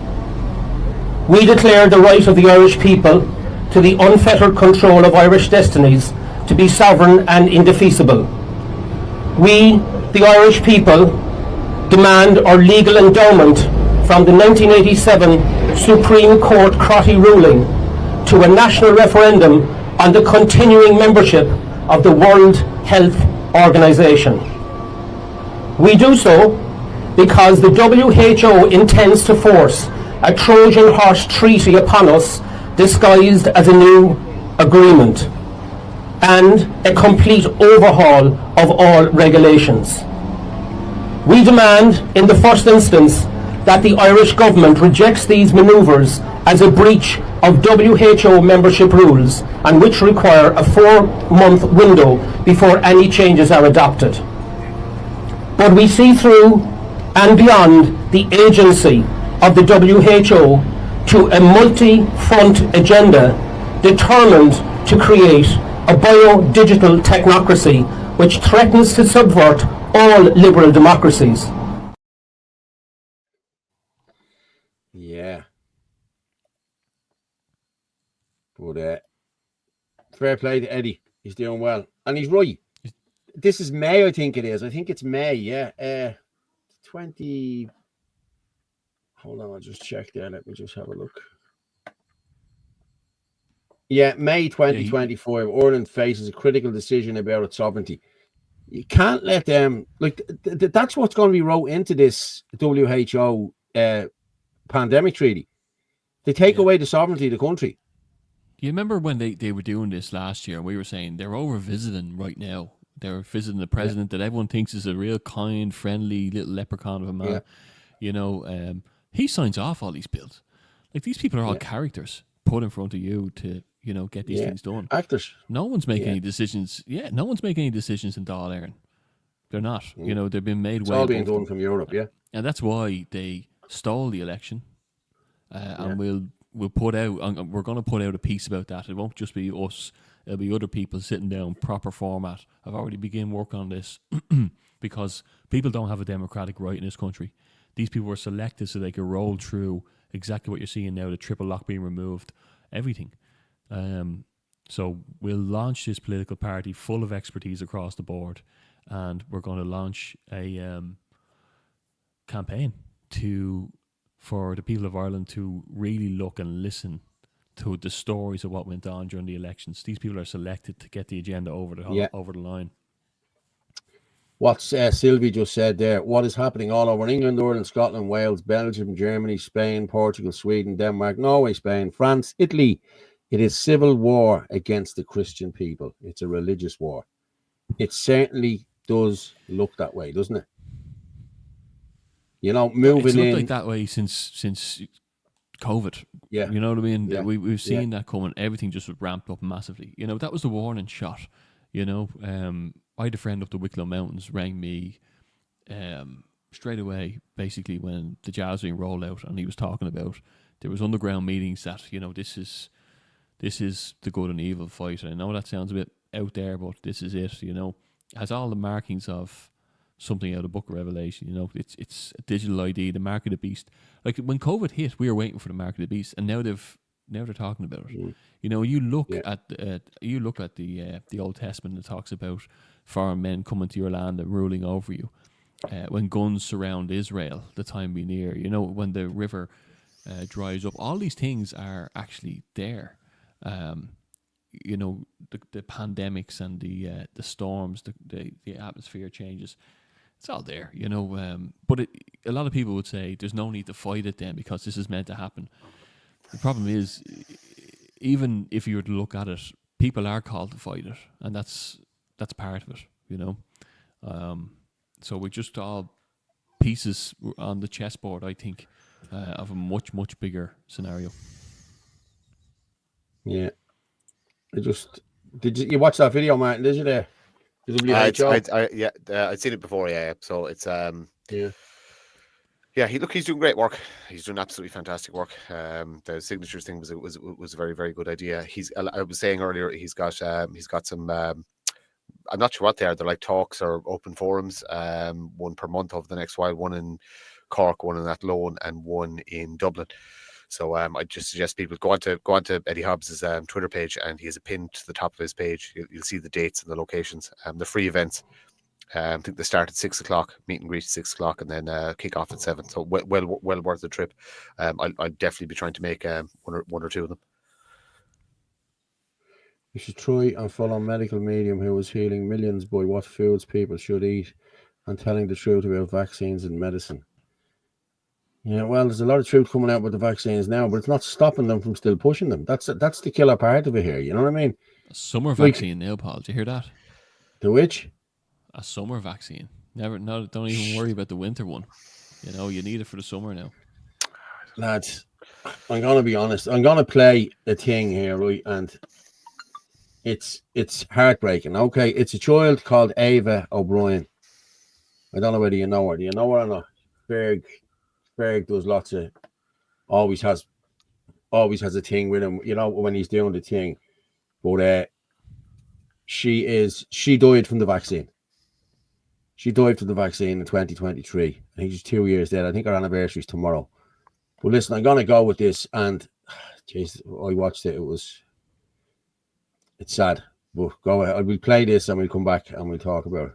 We declare the right of the Irish people to the unfettered control of Irish destinies to be sovereign and indefeasible. We, the Irish people, demand our legal endowment from the 1987 Supreme Court Crotty ruling to a national referendum on the continuing membership of the World Health Organization. We do so because the WHO intends to force a Trojan horse treaty upon us disguised as a new agreement and a complete overhaul of all regulations. We demand, in the first instance, that the Irish government rejects these manoeuvres as a breach of WHO membership rules and which require a 4-month window before any changes are adopted. But we see through and beyond the agency of the WHO to a multi-front agenda determined to create a bio-digital technocracy which threatens to subvert all liberal democracies. Yeah. But fair play to Eddie. He's doing well. And he's right. This is May, I think it is. I think it's May, yeah. 20... Hold on, I'll just check there. Let me just have a look. Yeah, May 2025. Ireland faces a critical decision about its sovereignty. You can't let them... that's what's going to be wrote into this WHO pandemic treaty. They take away the sovereignty of the country. You remember when they were doing this last year, and we were saying they're over visiting right now. They're visiting the president that everyone thinks is a real kind, friendly little leprechaun of a man. Yeah. You know, he signs off all these bills. Like, these people are all characters put in front of you to, you know, get these things done. Actors. No one's making any decisions. Yeah, no one's making any decisions in Dáil Éireann. They're not. You know, they've been made it's all being done from Europe, yeah. And that's why they stole the election. And we'll put out, we're going to put out a piece about that. It won't just be us. It'll be other people sitting down, proper format. I've already begun work on this because people don't have a democratic right in this country. These people were selected so they could roll through exactly what you're seeing now, the triple lock being removed, everything. So we'll launch this political party full of expertise across the board, and we're going to launch a campaign for the people of Ireland to really look and listen to the stories of what went on during the elections. These people are selected to get the agenda over the line. What Sylvie just said there, what is happening all over England, Ireland, Scotland, Wales, Belgium, Germany, Spain, Portugal, Sweden, Denmark, Norway, Spain, France, Italy. It is civil war against the Christian people. It's a religious war. It certainly does look that way, doesn't it? You know, moving in like that way since COVID. Yeah, you know what I mean. Yeah. We've seen that coming. Everything just ramped up massively. You know, that was the warning shot. You know, I had a friend up the Wicklow Mountains rang me straight away, basically when the jazz being rolled out, and he was talking about there was underground meetings that, you know, this is the good and evil fight. And I know that sounds a bit out there, but this is it. You know, it has all the markings of something out of the Book of Revelation. You know, it's a digital ID, the mark of the beast. Like when COVID hit, we were waiting for the mark of the beast, and now they're talking about it. You know, you look at the Old Testament that talks about foreign men coming to your land and ruling over you. When guns surround Israel, the time be near. You know, when the river dries up, all these things are actually there. You know, the pandemics and the storms, the atmosphere changes. It's all there, you know. But a lot of people would say there's no need to fight it then because this is meant to happen. The problem is, even if you were to look at it, people are called to fight it, and that's part of it, you know. So we're just all pieces on the chessboard, I think, of a much, much bigger scenario. Yeah. Did you watch that video, Martin? Did you there? I'd seen it before, yeah. So it's Yeah, he's doing great work. He's doing absolutely fantastic work. The signatures thing was a very, very good idea. I was saying earlier, he's got some. I'm not sure what they are. They're like talks or open forums. One per month over the next while. One in Cork, one in Athlone, and one in Dublin. So I just suggest people go onto Eddie Hobbs' Twitter page, and he has a pin to the top of his page. You'll see the dates and the locations. The free events. I think they start at 6 o'clock, meet and greet at 6 o'clock, and then kick off at 7. So well worth the trip. I'll definitely be trying to make one or two of them. You should try and follow medical medium who is healing millions by what foods people should eat and telling the truth about vaccines and medicine. Yeah, well, there's a lot of truth coming out with the vaccines now, but it's not stopping them from still pushing them. That's the killer part of it here. You know what I mean? A summer vaccine now, Paul. Did you hear that? The which? A summer vaccine. Don't even worry about the winter one. You know, you need it for the summer now. Lads, I'm gonna be honest. I'm gonna play a thing here, right? And it's heartbreaking. Okay, it's a child called Ava O'Brien. I don't know whether you know her. Do you know her or not? Berg does lots of. Always has a thing with him. You know when he's doing the thing, but she died from the vaccine. She died from the vaccine in 2023. I think she's 2 years dead. I think her anniversary is tomorrow. But listen, I'm going to go with this. And, geez, I watched it. It's sad. But go ahead. We'll play this and we'll come back and we'll talk about it.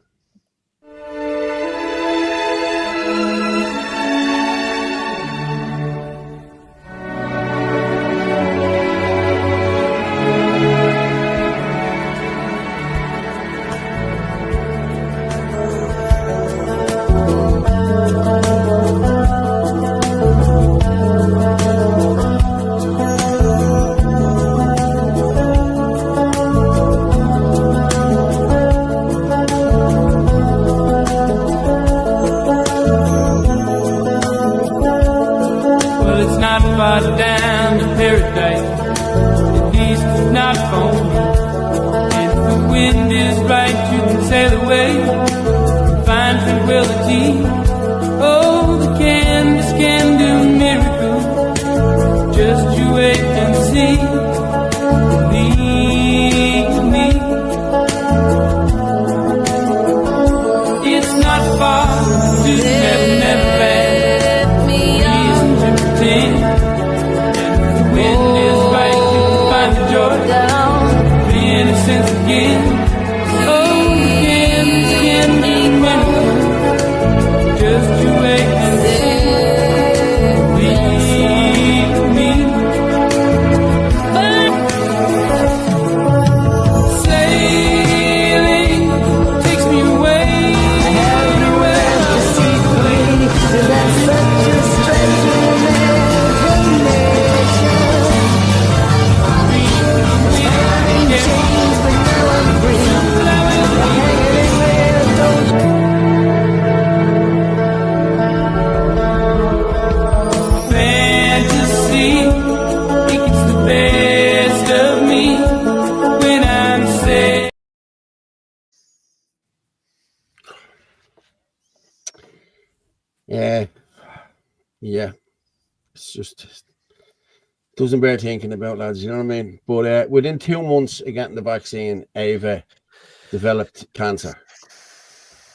Yeah. It's just doesn't bear thinking about, lads. You know what I mean? But within 2 months of getting the vaccine, Ava developed cancer.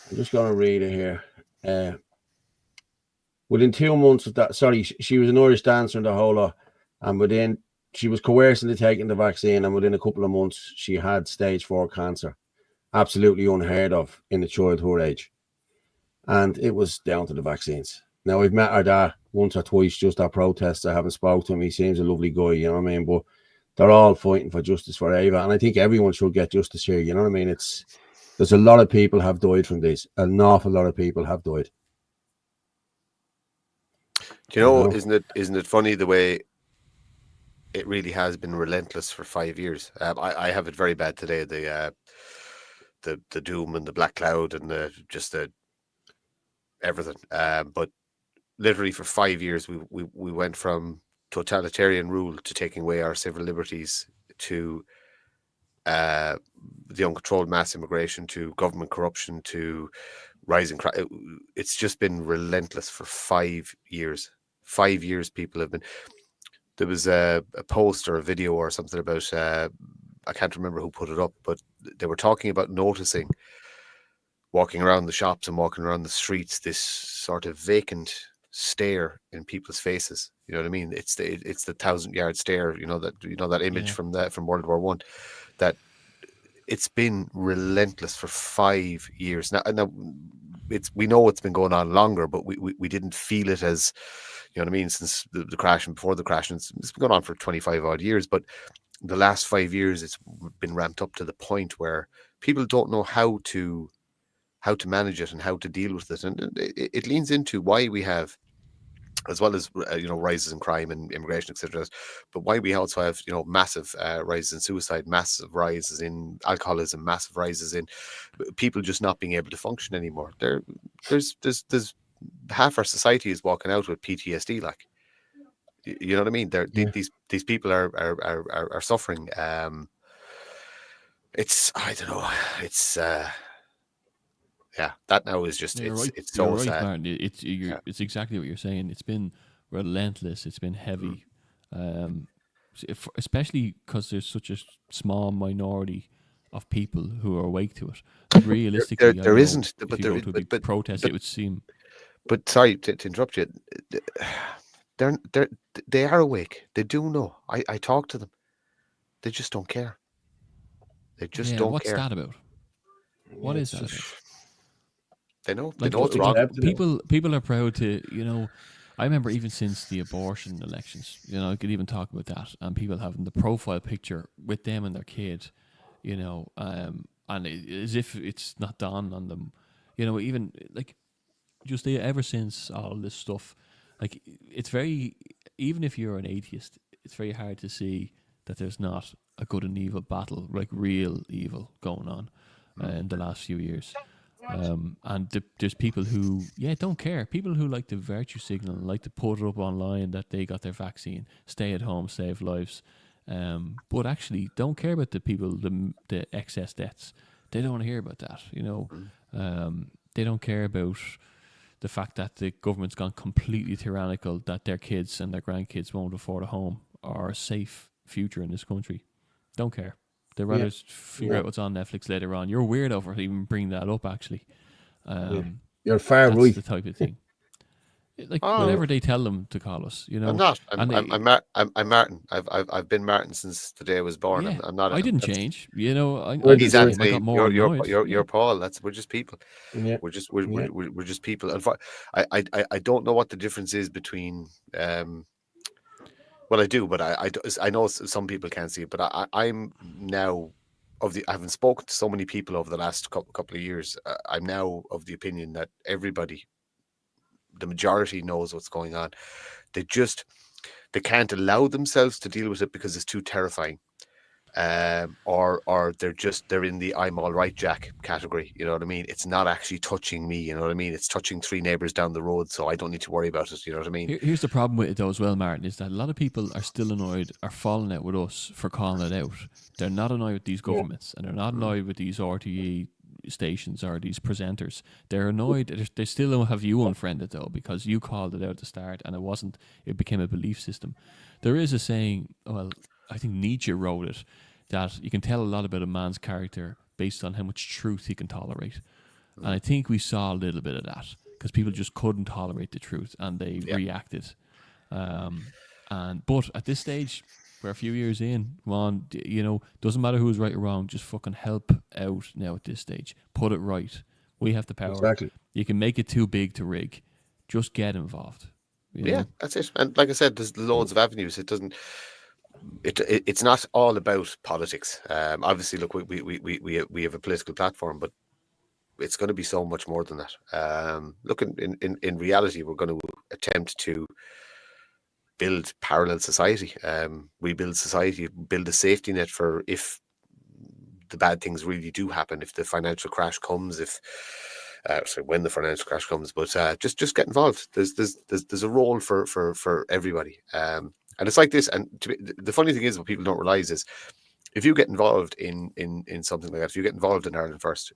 I'm just going to read it here. Within 2 months of that, she was an Irish dancer and the whole lot, and she was coerced into taking the vaccine, and within a couple of months, she had stage 4 cancer. Absolutely unheard of in the childhood age. And it was down to the vaccines. Now, I've met her dad once or twice just at protests. I haven't spoken to him. He seems a lovely guy, you know what I mean? But they're all fighting for justice for Ava. And I think everyone should get justice here, you know what I mean? There's a lot of people have died from this. An awful lot of people have died. Do you know, isn't it funny the way it really has been relentless for 5 years? I have it very bad today. The doom and the black cloud and the everything. But literally for 5 years, we went from totalitarian rule to taking away our civil liberties to the uncontrolled mass immigration, to government corruption, to rising crime. It's just been relentless for 5 years. 5 years people have been. There was a post or a video or something about, I can't remember who put it up, but they were talking about noticing, walking around the shops and walking around the streets, this sort of vacant stare in people's faces. You know what I mean? It's the 1,000-yard stare. That image from World War One. That it's been relentless for 5 years now. We know it's been going on longer, but we didn't feel it as, you know what I mean, since the crash and before the crash. And it's been going on for 25 odd years, but the last 5 years it's been ramped up to the point where people don't know how to manage it and how to deal with it. And it leans into why we have, as well as rises in crime and immigration, etc., but why we also have massive rises in suicide, massive rises in alcoholism, massive rises in people just not being able to function anymore. There's half our society is walking out with PTSD, like, you know what I mean? These people are suffering. It's, I don't know, it's that now is just, it's so right, sad. Martin. It's exactly what you're saying. It's been relentless. It's been heavy, especially because there's such a small minority of people who are awake to it. But realistically, there isn't. But if you go to a big protest, it would seem. But sorry to interrupt you. They are awake. They do know. I talk to them. They just don't care. They just don't what's care. What's that about? What is that about? They know. They know it's wrong. People are proud to, I remember even since the abortion elections, I could even talk about that, and people having the profile picture with them and their kid, and as if it's not dawned on them, even like just ever since all this stuff, like it's very, even if you're an atheist, it's very hard to see that there's not a good and evil battle, like real evil going on in the last few years. And there's people who don't care, people who like to virtue signal and like to put it up online that they got their vaccine, stay at home, save lives, but actually don't care about the people, the excess deaths. They don't want to hear about that. They don't care about the fact that the government's gone completely tyrannical, that their kids and their grandkids won't afford a home or a safe future in this country. Don't care. They'd rather figure out what's on Netflix later on. You're a weirdo for even bringing that up, actually. You're far that's right. The type of thing. Like whatever they tell them to call us, I'm not. I'm Martin. I've been Martin since the day I was born. Yeah, I'm not. I didn't change. He's Anthony. You're Paul. We're just people. Yeah. We're just people. And I don't know what the difference is between. Well, I do, but I know some people can't see it. But I'm now I haven't spoken to so many people over the last couple of years. I'm now of the opinion that everybody, the majority, knows what's going on. They can't allow themselves to deal with it because it's too terrifying, or they're in the "I'm all right, Jack" category. You know what I mean? It's not actually touching me. You know what I mean? It's touching 3 neighbors down the road, so I don't need to worry about it. You know what I mean? Here's the problem with it though, as well, Martin, is that a lot of people are still annoyed, are falling out with us for calling it out. They're not annoyed with these governments, and they're not annoyed with these RTE stations or these presenters. They're annoyed. They still don't have you unfriended though, because you called it out at the start, and it became a belief system. There is a saying, well, I think Nietzsche wrote it, that you can tell a lot about a man's character based on how much truth he can tolerate. And I think we saw a little bit of that, because people just couldn't tolerate the truth and they reacted. But at this stage, we're a few years in, doesn't matter who's right or wrong, just fucking help out now at this stage. Put it right. We have the power. Exactly. You can make it too big to rig. Just get involved. That's it. And like I said, there's loads of avenues. It doesn't. It's not all about politics. Obviously, look, we have a political platform, but it's going to be so much more than that. Look, in reality, we're going to attempt to build parallel society. Rebuild society, build a safety net for if the bad things really do happen, if the financial crash comes, when the financial crash comes. But just get involved. There's a role for everybody. And it's like this. And the funny thing is, what people don't realize is, if you get involved in something like that, if you get involved in Ireland First,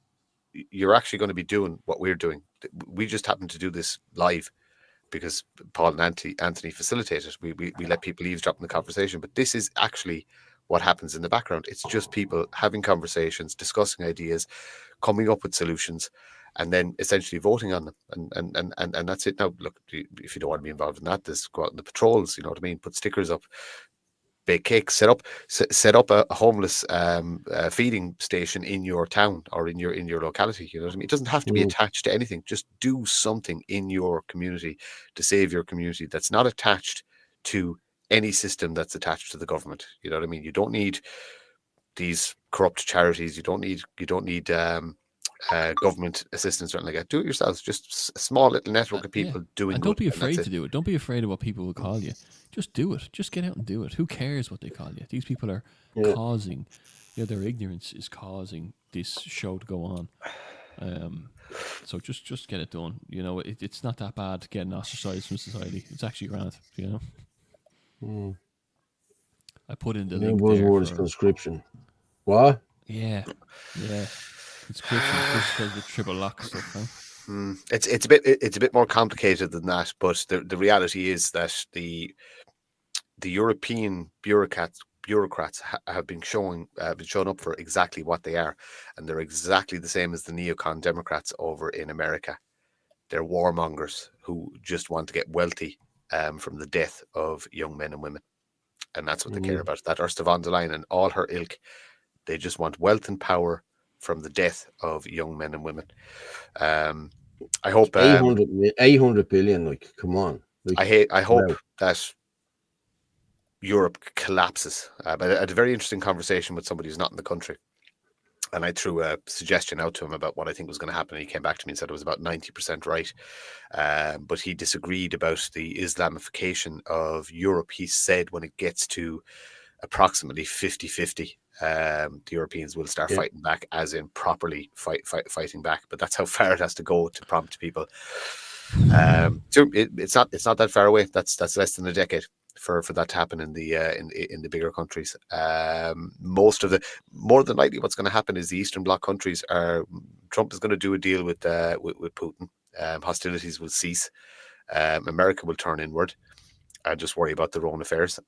you're actually going to be doing what we're doing. We just happen to do this live because Paul and Anthony facilitate it. We let people eavesdrop in the conversation, but this is actually what happens in the background. It's just people having conversations, discussing ideas, coming up with solutions, and then essentially voting on them. And that's it. Now, look, if you don't want to be involved in that, just go out in the patrols, you know what I mean? Put stickers up, bake cakes, set up a homeless feeding station in your town or in your locality. You know what I mean? It doesn't have to be attached to anything. Just do something in your community to save your community that's not attached to any system that's attached to the government. You know what I mean? You don't need these corrupt charities. You don't need government assistance or anything like that. Do it yourselves. Just a small little network of people doing and good. Don't be afraid to do it. Don't be afraid of what people will call you. Just do it. Just get out and do it. Who cares what they call you? These people are causing, their ignorance is causing this show to go on. So just get it done. You know, it's not that bad getting ostracized from society. It's actually grand, you know. I put in the link buzzword is conscription. What? Yeah. Conscription just because the triple lock stuff, huh? It's a bit more complicated than that, but the reality is that the European bureaucrats have been showing up for exactly what they are, and they're exactly the same as the neocon Democrats over in America. They're warmongers who just want to get wealthy from the death of young men and women, and that's what they care about. That Ursula von der Leyen and all her ilk, they just want wealth and power from the death of young men and women. I hope 800 billion. Like, come on. Like, I hope that Europe collapses. But I had a very interesting conversation with somebody who's not in the country, and I threw a suggestion out to him about what I think was going to happen. And he came back to me and said it was about 90% right, but he disagreed about the Islamification of Europe. He said when it gets to approximately 50-50, the Europeans will start fighting back, as in properly fighting back. But that's how far it has to go to prompt people. So it's not that far away. That's less than a decade for that to happen in the bigger countries. More than likely, what's going to happen is the Eastern Bloc countries Trump is going to do a deal with Putin. Hostilities will cease. America will turn inward and just worry about their own affairs.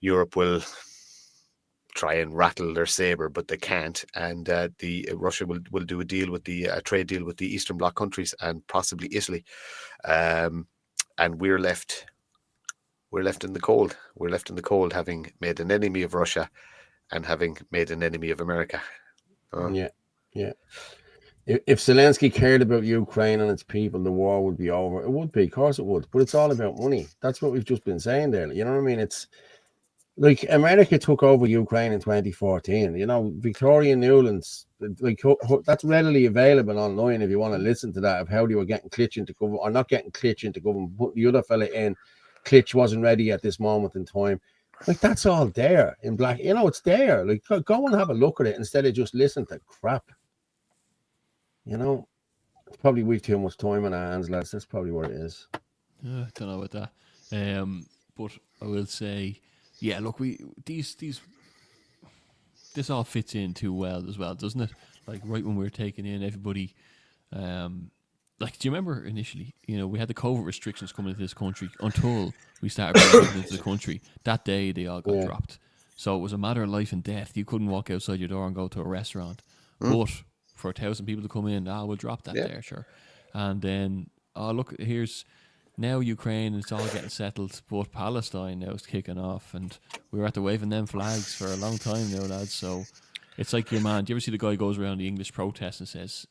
Europe will try and rattle their saber, but they can't. And Russia will do a deal with a trade deal with the Eastern Bloc countries and possibly Italy. And we're left in the cold. We're left in the cold, having made an enemy of Russia and having made an enemy of America. Yeah. If Zelensky cared about Ukraine and its people, the war would be over. It would be, of course it would. But it's all about money. That's what we've just been saying there. You know what I mean? It's like America took over Ukraine in 2014. You know, Victoria Newland's, like, that's readily available online if you want to listen to that, of how they were getting Klitsch into government, or not getting Klitsch into government, put the other fella in. Klitsch wasn't ready at this moment in time. Like, that's all there in black. You know, it's there. Like, go and have a look at it instead of just listen to crap. You know, it's probably we've too much time on our hands, lads. That's probably what it is. I don't know about that. But I will say, yeah, look, this all fits in too well as well, doesn't it? Like, right when we were taking in everybody, like, do you remember initially, you know, we had the COVID restrictions coming into this country until we started bringing into the country. That day, they all got dropped. So it was a matter of life and death. You couldn't walk outside your door and go to a restaurant. But for 1,000 people to come in, we'll drop that there, sure. And then, look, here's now Ukraine, it's all getting settled, but Palestine now is kicking off, and we were at the waving them flags for a long time now, lads. So it's like your man. Do you ever see the guy who goes around the English protest and says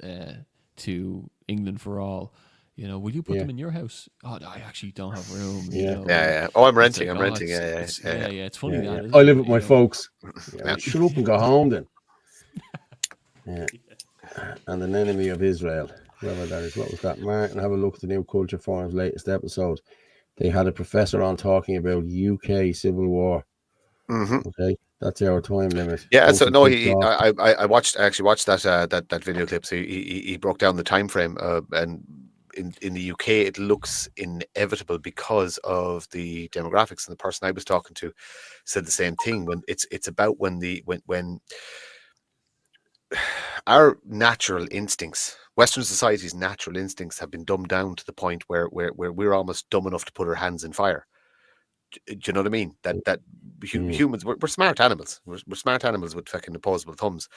to England for all, you know, will you put them in your house? Oh, I actually don't have room. You know? Yeah. Oh, I'm renting. Like, I'm renting. It's funny that. I live with my folks. Shut up and go home then. And an enemy of Israel, whoever that is. What was that, Martin? Have a look at the New Culture Forum's latest episode. They had a professor on talking about UK civil war. Okay, that's our time limit. Yeah, so no, I actually watched that video clip. So he broke down the time frame, and in the UK it looks inevitable because of the demographics. And the person I was talking to said the same thing. When it's about when our natural instincts, Western society's natural instincts, have been dumbed down to the point where we're almost dumb enough to put our hands in fire. Do you know what I mean? That humans, we're smart animals. We're smart animals with fucking opposable thumbs.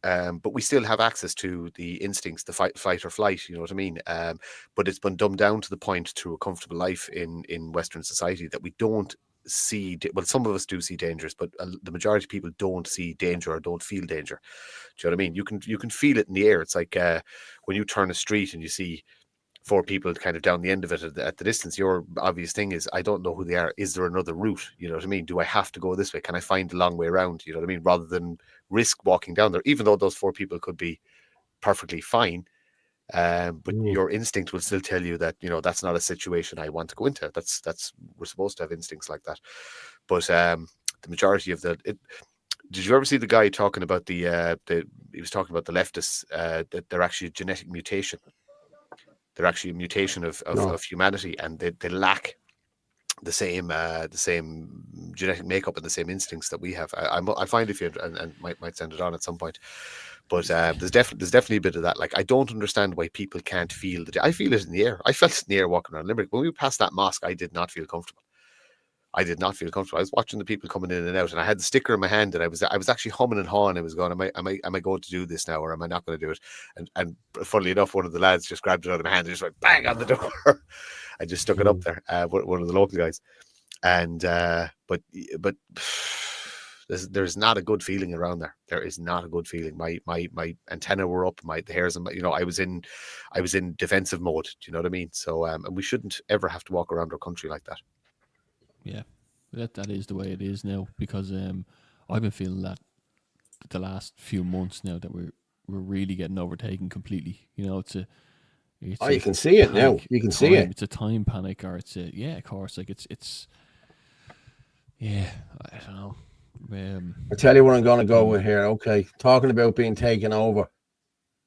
But we still have access to the instincts, the fight or flight, you know what I mean? But it's been dumbed down to the point through a comfortable life in Western society that we don't see, well, some of us do see dangers, but the majority of people don't see danger or don't feel danger. Do you know what I mean? You can feel it in the air. It's like when you turn a street and you see 4 people kind of down the end of it at the distance, your obvious thing is, I don't know who they are. Is there another route? You know what I mean? Do I have to go this way? Can I find a long way around? You know what I mean? Rather than risk walking down there, even though those 4 people could be perfectly fine. But your instinct will still tell you that, you know, that's not a situation I want to go into. We're supposed to have instincts like that. But the majority of did you ever see the guy talking about he was talking about the leftists, that they're actually a genetic mutation. They're actually a mutation of humanity, and they lack the same genetic makeup and the same instincts that we have. I'll find if you and might send it on at some point. But there's definitely a bit of that. Like, I don't understand why people can't feel I feel it in the air. I felt it in the air walking around Limerick. When we passed that mosque, I did not feel comfortable. I was watching the people coming in and out, and I had the sticker in my hand, and I was actually humming and hawing. I was going, am I going to do this now, or am I not going to do it? And funnily enough, one of the lads just grabbed it out of my hand and just went bang on the door. I just stuck it up there. One of the local guys, and but there's not a good feeling around there. There is not a good feeling. My antenna were up. The hairs, and I was in defensive mode. Do you know what I mean? So and we shouldn't ever have to walk around our country like that. Yeah, that is the way it is now, because I've been feeling that the last few months now, that we're really getting overtaken completely. You know, you can see it now. You can see it. It's a time panic, or it's of course, like it's I don't know. I tell you what I'm going to go with here. Okay, talking about being taken over.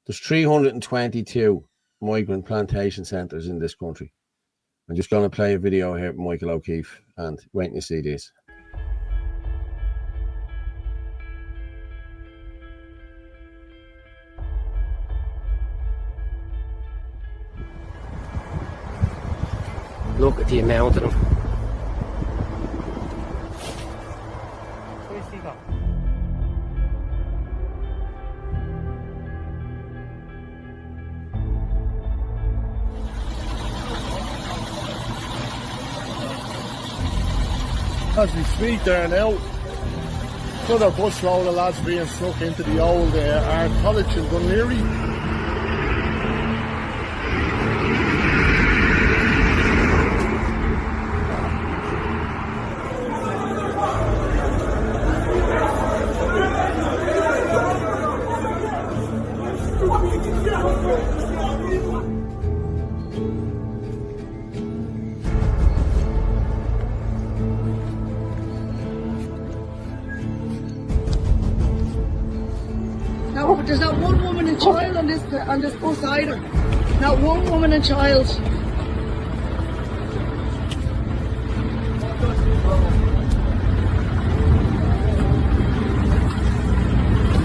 There's 322 migrant plantation centres in this country. I'm just going to play a video here from Michael O'Keefe, and waiting to see this. Look at the amount of them. As we speak there now, another busload of lads being snuck into the old art college in Dunleary. There's not one woman and child on this bus either. Not one woman and child.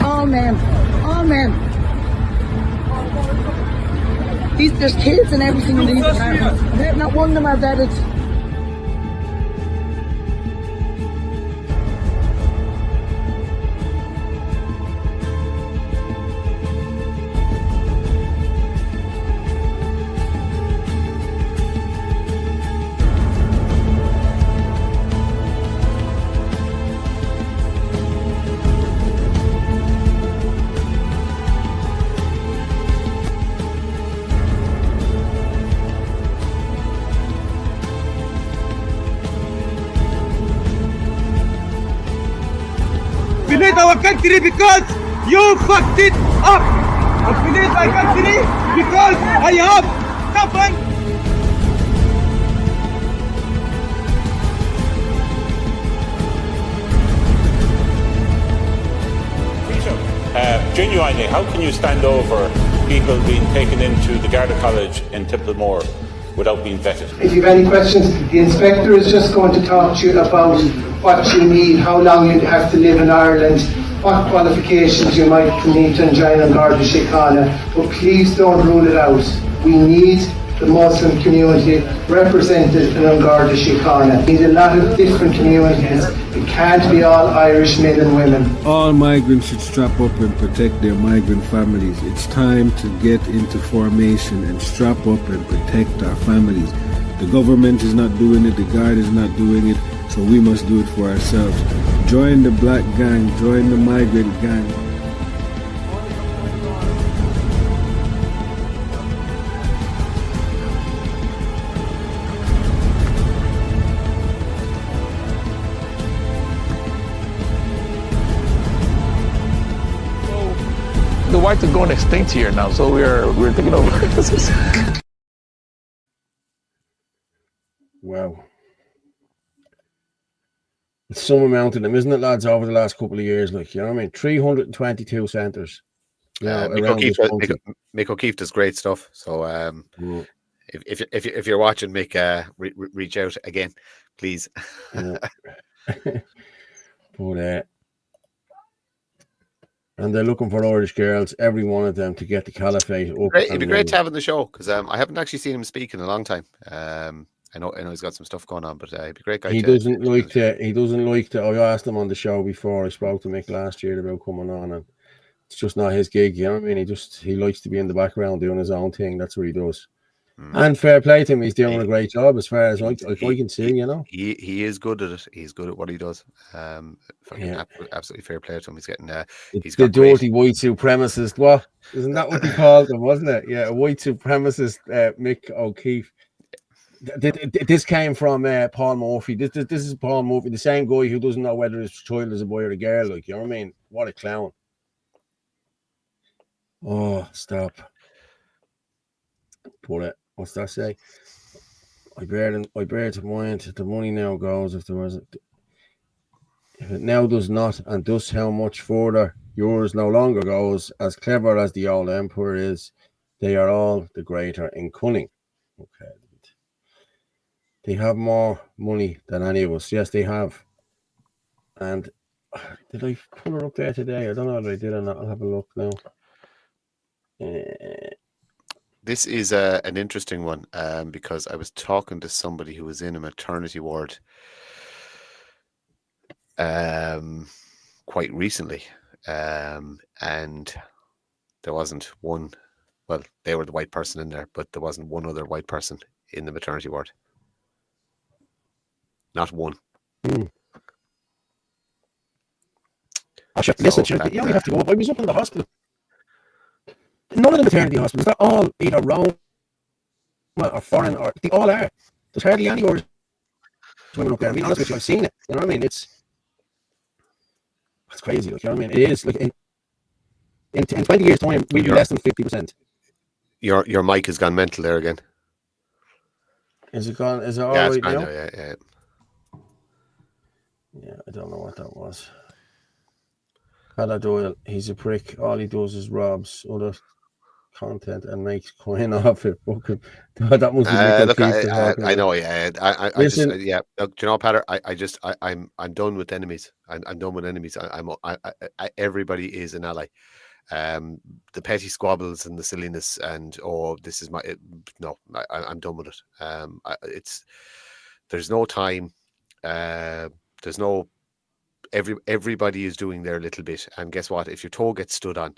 All men. All men. There's kids and everything in these apartments. Not one of them are vetted. We need our country because you fucked it up. We need my country because I have suffered. Peter, genuinely, how can you stand over people being taken into the Garda College in Templemore without being vetted? If you have any questions, the inspector is just going to talk to you about what you need, how long you have to live in Ireland, what qualifications you might need to join an Garda Síochána, but please don't rule it out. We need the Muslim community represented in an Garda Síochána. We need a lot of different communities. It can't be all Irish men and women. All migrants should strap up and protect their migrant families. It's time to get into formation and strap up and protect our families. The government is not doing it, the Guard is not doing it, so we must do it for ourselves. Join the black gang, join the migrant gang. The whites are going extinct here now, so we're taking over. Wow. It's some amount of them, isn't it, lads, over the last couple of years? Like, you know what I mean? 322 centres. Mick O'Keefe does great stuff. So if you're watching, Mick, reach out again, please. But and they're looking for Irish girls, every one of them, to get the caliphate up. It'd be great to have on the show, because I haven't actually seen him speak in a long time. I know he's got some stuff going on, but he'd be a great guy. He doesn't like to. I asked him on the show before. I spoke to Mick last year about coming on, and it's just not his gig. You know what I mean? He likes to be in the background doing his own thing. That's what he does. And fair play to him. He's doing a great job, as far as I can see. You know, he is good at it. He's good at what he does. Absolutely fair play to him. He's getting he's got the dirty white supremacist. What isn't that what they called him? Wasn't it? Yeah, a white supremacist, Mick O'Keefe. This came from Paul Murphy. This is Paul Murphy, the same guy who doesn't know whether his child is a boy or a girl. Like, you know what I mean? What a clown! Oh, stop! Put it. What's that say? I bear to mind the money now goes if it now does not, and thus how much further yours no longer goes. As clever as the old emperor is, they are all the greater in cunning. Okay. They have more money than any of us. Yes, they have. And did I pull her up there today? I don't know if I did or not. I'll have a look now. This is an interesting one because I was talking to somebody who was in a maternity ward quite recently, and there wasn't one. Well, they were the white person in there, but there wasn't one other white person in the maternity ward. Not one. Listen, you only have to go up. I was up in the hospital. None of the maternity hospitals, they're all either Rome or foreign, or they all are. There's hardly any Irish women up there. I mean, honestly, I've seen it. You know what I mean? It's crazy. Like, you know what I mean? It is. Like, in 20 years' time, we'll be less than 50%. Your mic has gone mental there again. Is it gone? Is it all right now? Yeah, I don't know what that was. Hannah Doyle, he's a prick. All he does is robs other content and makes coin off it. That must be look, I know. Yeah, I listen, just Look, do you know, Patter? I'm done with enemies. I'm done with enemies. Everybody is an ally. The petty squabbles and the silliness and this is I'm done with it. There's no time. There's no. Everybody is doing their little bit, and guess what? If your toe gets stood on,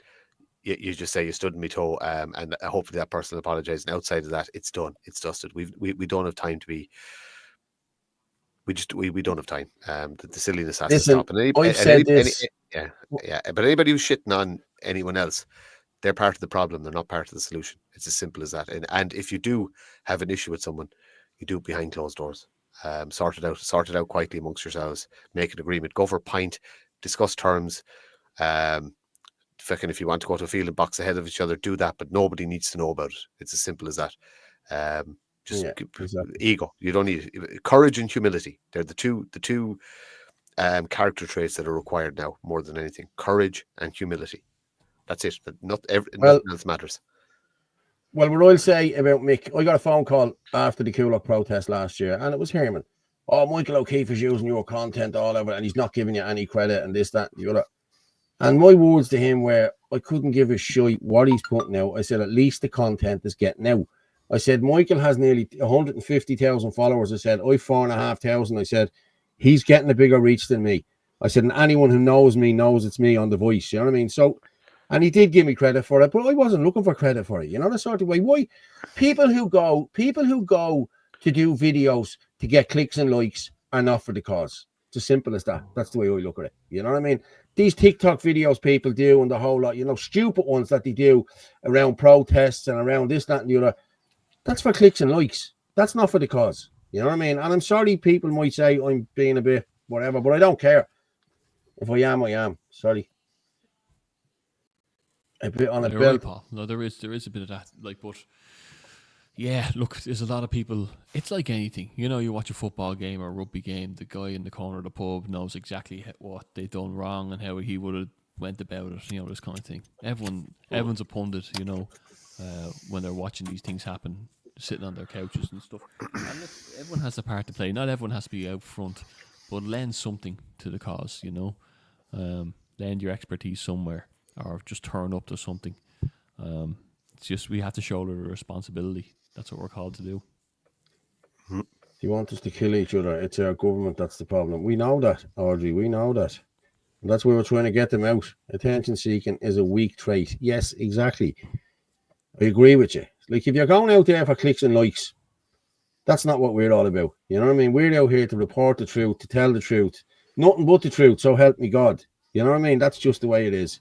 you just say you stood on my toe, and hopefully that person apologizes. And outside of that, it's done. It's dusted. We don't have time to be. We don't have time. The silliness has to stop. And but anybody who's shitting on anyone else, they're part of the problem. They're not part of the solution. It's as simple as that. And if you do have an issue with someone, you do it behind closed doors. Sort it out quietly amongst yourselves, make an agreement, go for a pint, discuss terms. If you want to go to a field and box ahead of each other, do that, but nobody needs to know about it. It's as simple as that. Exactly. Ego. You don't need courage and humility. They're the two character traits that are required now more than anything. Courage and humility. That's it. Nothing else matters. Well, what I'll say about Mick, I got a phone call after the Coolock protest last year, and it was Herman. Oh, Michael O'Keefe is using your content all over, and he's not giving you any credit, and this, that, and the other. And my words to him were, I couldn't give a shit what he's putting out. I said, at least the content is getting out. I said, Michael has nearly 150,000 followers. I said, I 4,500. I said, he's getting a bigger reach than me. I said, and anyone who knows me knows it's me on the voice. You know what I mean? So, and he did give me credit for it, but I wasn't looking for credit for it. You know, the sort of way. Why people who go to do videos to get clicks and likes are not for the cause. It's as simple as that. That's the way I look at it. You know what I mean? These TikTok videos people do and the whole lot, you know, stupid ones that they do around protests and around this, that, and the other. That's for clicks and likes. That's not for the cause. You know what I mean? And I'm sorry people might say I'm being a bit whatever, but I don't care. If I am, I am. Sorry. A bit on a belt. Right, Paul. No, there is a bit of that. Like, but yeah, look, there's a lot of people. It's like anything. You know, you watch a football game or a rugby game, the guy in the corner of the pub knows exactly what they done wrong and how he would have went about it. You know, this kind of thing. Everyone's a pundit, you know, when they're watching these things happen, sitting on their couches and stuff. And look, everyone has a part to play. Not everyone has to be out front, but lend something to the cause, you know. Lend your expertise somewhere or just turn up to something. It's just we have to shoulder the responsibility. That's what we're called to do. You want us to kill each other. It's our government that's the problem. We know that, Audrey. We know that. And that's why we're trying to get them out. Attention seeking is a weak trait. Yes, exactly. I agree with you. Like if you're going out there for clicks and likes, that's not what we're all about. You know what I mean? We're out here to report the truth, to tell the truth. Nothing but the truth, so help me God. You know what I mean? That's just the way it is.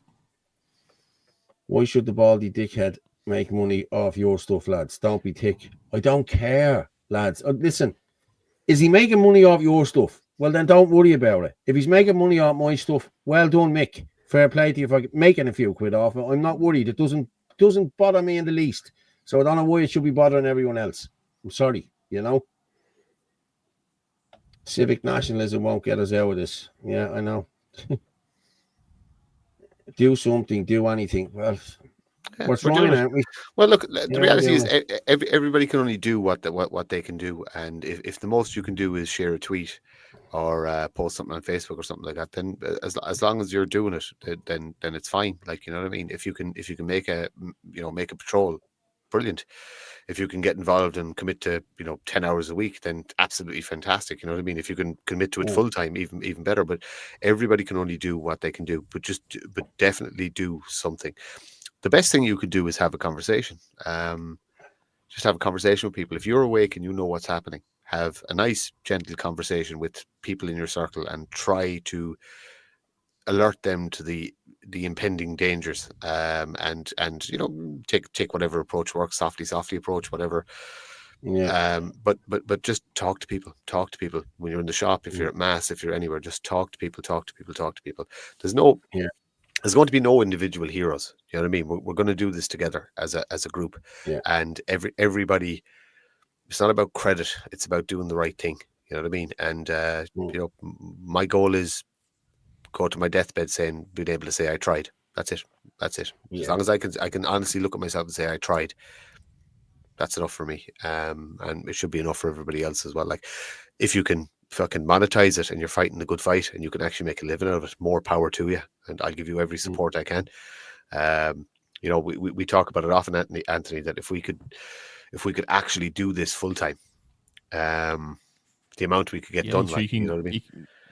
Why should the baldy dickhead make money off your stuff, lads? Don't be thick. I don't care, lads. Listen, is he making money off your stuff? Well, then don't worry about it. If he's making money off my stuff, well done, Mick. Fair play to you for making a few quid off it. I'm not worried. It doesn't bother me in the least. So I don't know why it should be bothering everyone else. I'm sorry, you know. Civic nationalism won't get us out of this. Yeah, I know. Do something, do anything. Well, we're trying, aren't we? Well, look, the reality is everybody can only do what they can do, and if the most you can do is share a tweet or post something on Facebook or something like that, then as long as you're doing it, then it's fine. Like, you know what I mean? If you can make a patrol, brilliant. If you can get involved and commit to 10 hours a week, then absolutely fantastic. You know what I mean? If you can commit to it full time, even better. But everybody can only do what they can do. But definitely do something. The best thing you could do is have a conversation. Just have a conversation with people. If you're awake and you know what's happening, have a nice, gentle conversation with people in your circle and try to alert them to the impending dangers, and take whatever approach works, softly approach, whatever. But just talk to people when you're in the shop, if you're at mass, if you're anywhere, just talk to people. There's going to be no individual heroes. You know what I mean? We're going to do this together as a group, and everybody. It's not about credit; it's about doing the right thing. You know what I mean? And my goal is go to my deathbed being able to say I tried. That's it. Yeah. As long as I can honestly look at myself and say I tried. That's enough for me. And it should be enough for everybody else as well. Like, if you can fucking monetize it and you're fighting the good fight and you can actually make a living out of it, more power to you. And I'll give you every support I can. We talk about it often, Anthony, that if we could actually do this full time, the amount we could get done, so you know what I mean?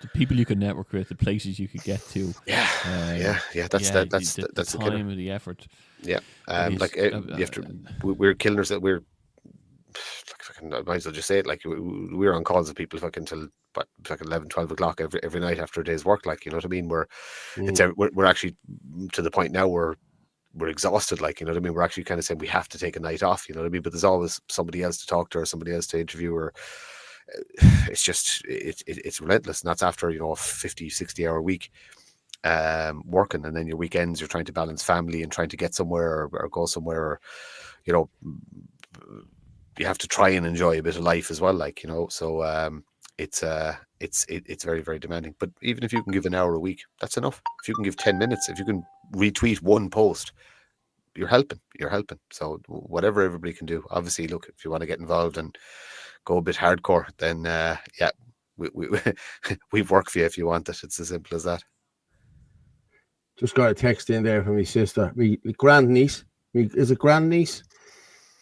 The people you could network with, the places you could get to. That's the time and the effort. Yeah, you have to. We're killing ourselves. We're I might as well just say it. Like, we're on calls with people fucking till 11, 12 o'clock every night after a day's work. Like, you know what I mean? We're actually to the point now where we're exhausted. Like, you know what I mean? We're actually kind of saying we have to take a night off. You know what I mean? But there's always somebody else to talk to or somebody else to interview, or it's just it's relentless. And that's after a 50, 60 hour week working, and then your weekends you're trying to balance family and trying to get somewhere or go somewhere, or you have to try and enjoy a bit of life as well, like, so it's very, very demanding. But even if you can give an hour a week, that's enough. If you can give 10 minutes, if you can retweet one post, you're helping. So whatever everybody can do. Obviously, look, if you want to get involved and go a bit hardcore, then we've work for you if you want it. It's as simple as that. Just got a text in there from my sister. My grandniece. Is it grandniece?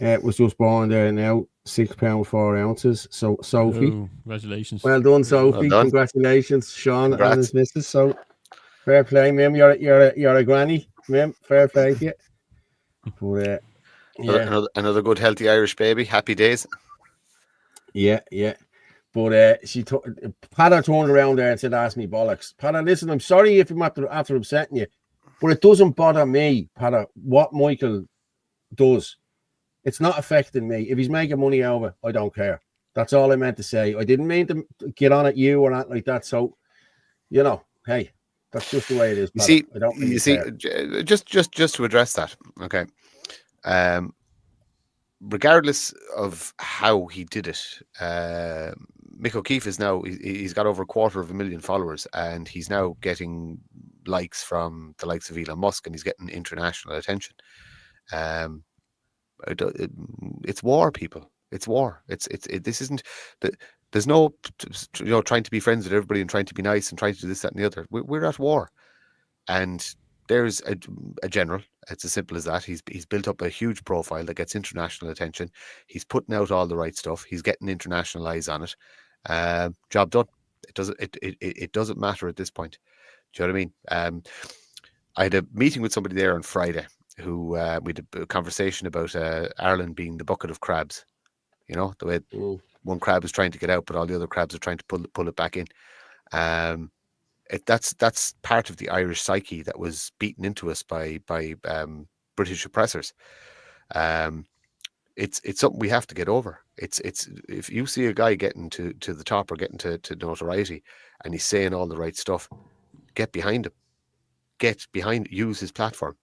Was just born there now. £6 4 ounces. So Sophie. Oh, congratulations. Well done, Sophie. Well done. Congratulations, Sean. Congrats. And his missus. So fair play, ma'am. You're a granny, ma'am. Fair play to you. But another good healthy Irish baby. Happy days. Yeah. But Padder turned around there and said, "Ask me bollocks." Padder, listen, I'm sorry if I'm after upsetting you, but it doesn't bother me, Padder, what Michael does. It's not affecting me. If he's making money out of it, I don't care. That's all I meant to say. I didn't mean to get on at you or not like that. So, hey, that's just the way it is. Padder. I don't really care. Just to address that, okay. Regardless of how he did it, Mick O'Keefe is now, he's got over 250,000 followers, and he's now getting likes from the likes of Elon Musk, and he's getting international attention. It's war, people. It's war. This isn't there's no trying to be friends with everybody and trying to be nice and trying to do this, that, and the other. We're at war, and there's a general. It's as simple as that. He's built up a huge profile that gets international attention. He's putting out all the right stuff. He's getting international eyes on it. Job done. It doesn't matter at this point. Do you know what I mean? I had a meeting with somebody there on Friday who we had a conversation about Ireland being the bucket of crabs. The way one crab is trying to get out, but all the other crabs are trying to pull it back in. That's part of the Irish psyche that was beaten into us by British oppressors. It's something we have to get over. It's if you see a guy getting to the top or getting to notoriety, and he's saying all the right stuff, get behind him. Use his platform.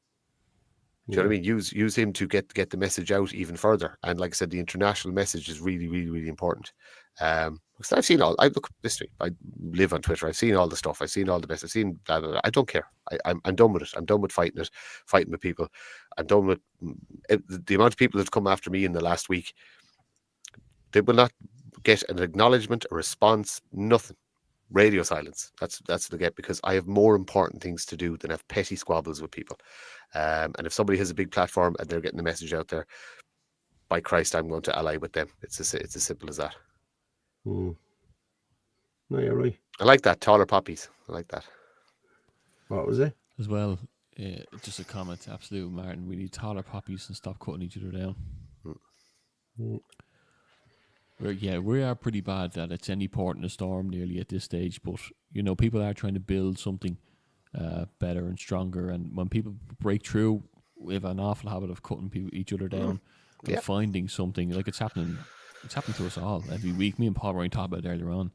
Do you know what I mean? Use him to get the message out even further. And like I said, the international message is really, really, really important. Because I've seen I live on Twitter. I've seen all the stuff. I've seen all the best. I've seen blah, blah, blah. I don't care. I'm done with it. I'm done with fighting with people. I'm done with the amount of people that have come after me in the last week. They will not get an acknowledgement, a response, nothing. Radio silence. That's what they get, because I have more important things to do than have petty squabbles with people. And if somebody has a big platform and they're getting the message out there, by Christ, I'm going to ally with them. It's as simple as that. No, you're right. I like that. Taller poppies. I like that. What was it? As well, just a comment. Absolute, Martin. We need taller poppies and stop cutting each other down. We are pretty bad at it's any port in a storm nearly at this stage, but people are trying to build something better and stronger, and when people break through, we have an awful habit of cutting each other down and finding something. Like it's happening to us all every week. Me and Paul were talking about it earlier on.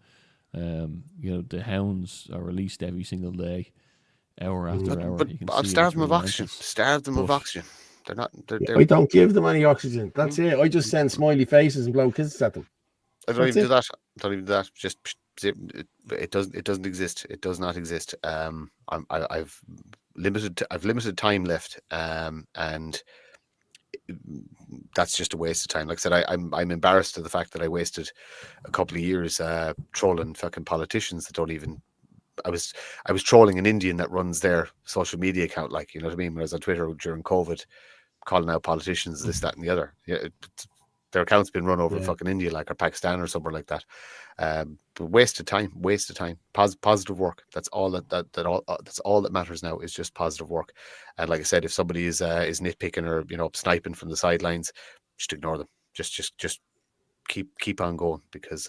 The hounds are released every single day, hour after hour. But I've starved them of oxygen. Of oxygen. They're not. I don't give them any oxygen. That's it. I just send smiley faces and blow kisses at them. I don't even do that. Just it doesn't exist. It does not exist. I've limited time left, and that's just a waste of time. Like I said, I'm embarrassed of the fact that I wasted a couple of years trolling fucking politicians that don't even. I was trolling an Indian that runs their social media account, like, you know what I mean, when I was on Twitter during COVID, calling out politicians, this, that, and the other. Yeah, their account's been run over in fucking India, like, or Pakistan or somewhere like that. But waste of time. Positive work. That's all that's all that matters now, is just positive work. And like I said, if somebody is nitpicking or sniping from the sidelines, just ignore them. Just keep on going, because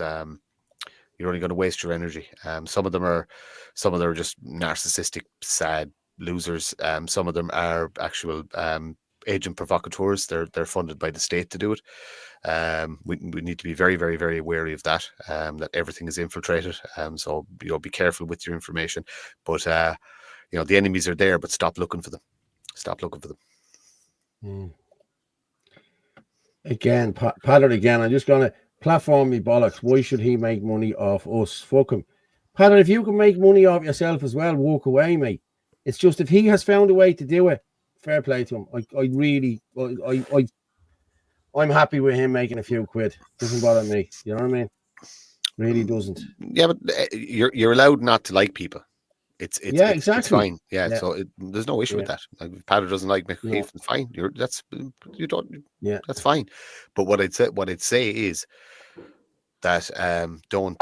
you're only going to waste your energy. Some of them are just narcissistic, sad losers. Some of them are actual agent provocateurs. They're funded by the state to do it. We need to be very, very, very wary of that. That everything is infiltrated. So be careful with your information. But the enemies are there, but stop looking for them. Again, Padder again. I'm just gonna platform me bollocks. Why should he make money off us? Fuck him. Padder, if you can make money off yourself as well, walk away, mate. It's just, if he has found a way to do it, fair play to him. I'm happy with him making a few quid. Doesn't bother me. You know what I mean? Really doesn't. Yeah, but you're allowed not to like people. It's exactly. It's fine. Yeah. So there's no issue with that. Like, if Patter doesn't like Mick O'Keefe, it's fine. That's fine. But what I'd say is that don't.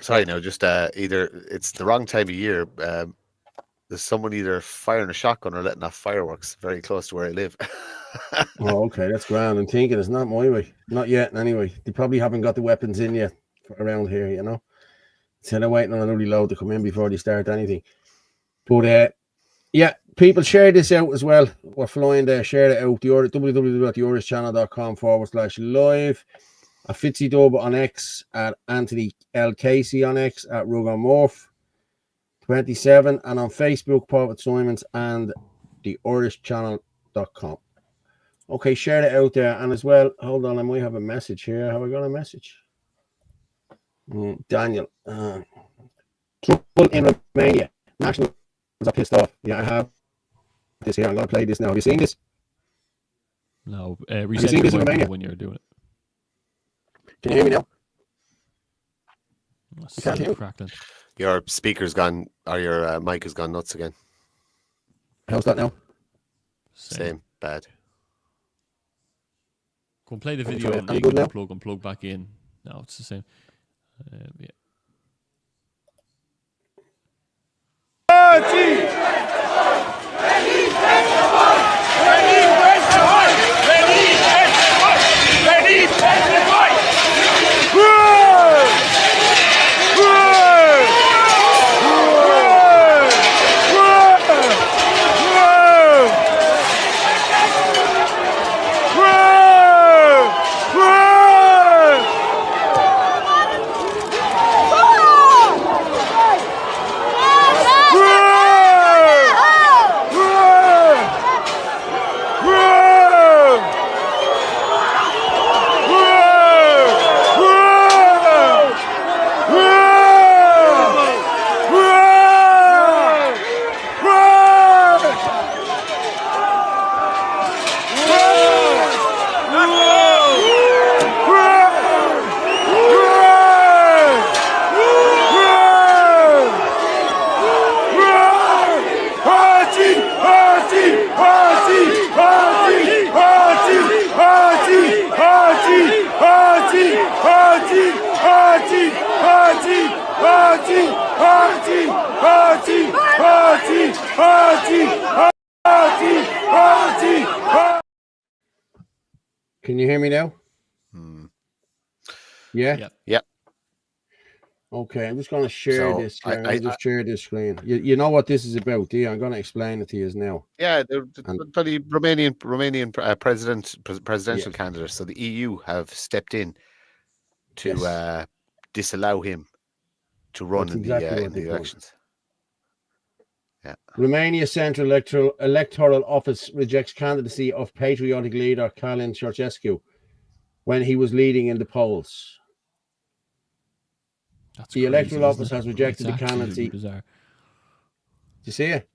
Sorry, now just either it's the wrong time of year. There's someone either firing a shotgun or letting off fireworks very close to where I live. Oh, okay, that's grand. I'm thinking it's not my way. Not yet, anyway. They probably haven't got the weapons in yet around here, you know. So they're waiting on another load to come in before they start anything. But yeah, people share this out as well. We're flying there. Share it out. www.yourischannel.com/live. At Fitzy Dub on X, at Anthony L. Casey on X, at Ruger Morph 27, and on Facebook, Paul Fitzsimons and theirishchannel.com. Okay, share it out there. And as well, hold on, I might have a message here. Have I got a message? Daniel. Trouble in Romania. Nationals are pissed off. Yeah, I have this here. I'm going to play this now. Have you seen this? No. Reset your mic when you're doing it. Can you hear me now? Crackling. Your speaker's gone, or your mic has gone nuts again. How's that now? Same. Bad. Go and play the video and you can unplug back in. No, it's the same. Yeah. Can you hear me now? Yeah? Yeah. Okay, I'm just going to share this. I'm just share this screen. You know what this is about, do you? I'm going to explain it to you now. Yeah, the Romanian presidential candidate. So the EU have stepped in to disallow him to run in the elections. Yeah. Romania Central Electoral Office rejects candidacy of patriotic leader Călin Ceaușescu when he was leading in the polls. The Electoral Office has rejected the candidacy. Bizarre. Do you see it?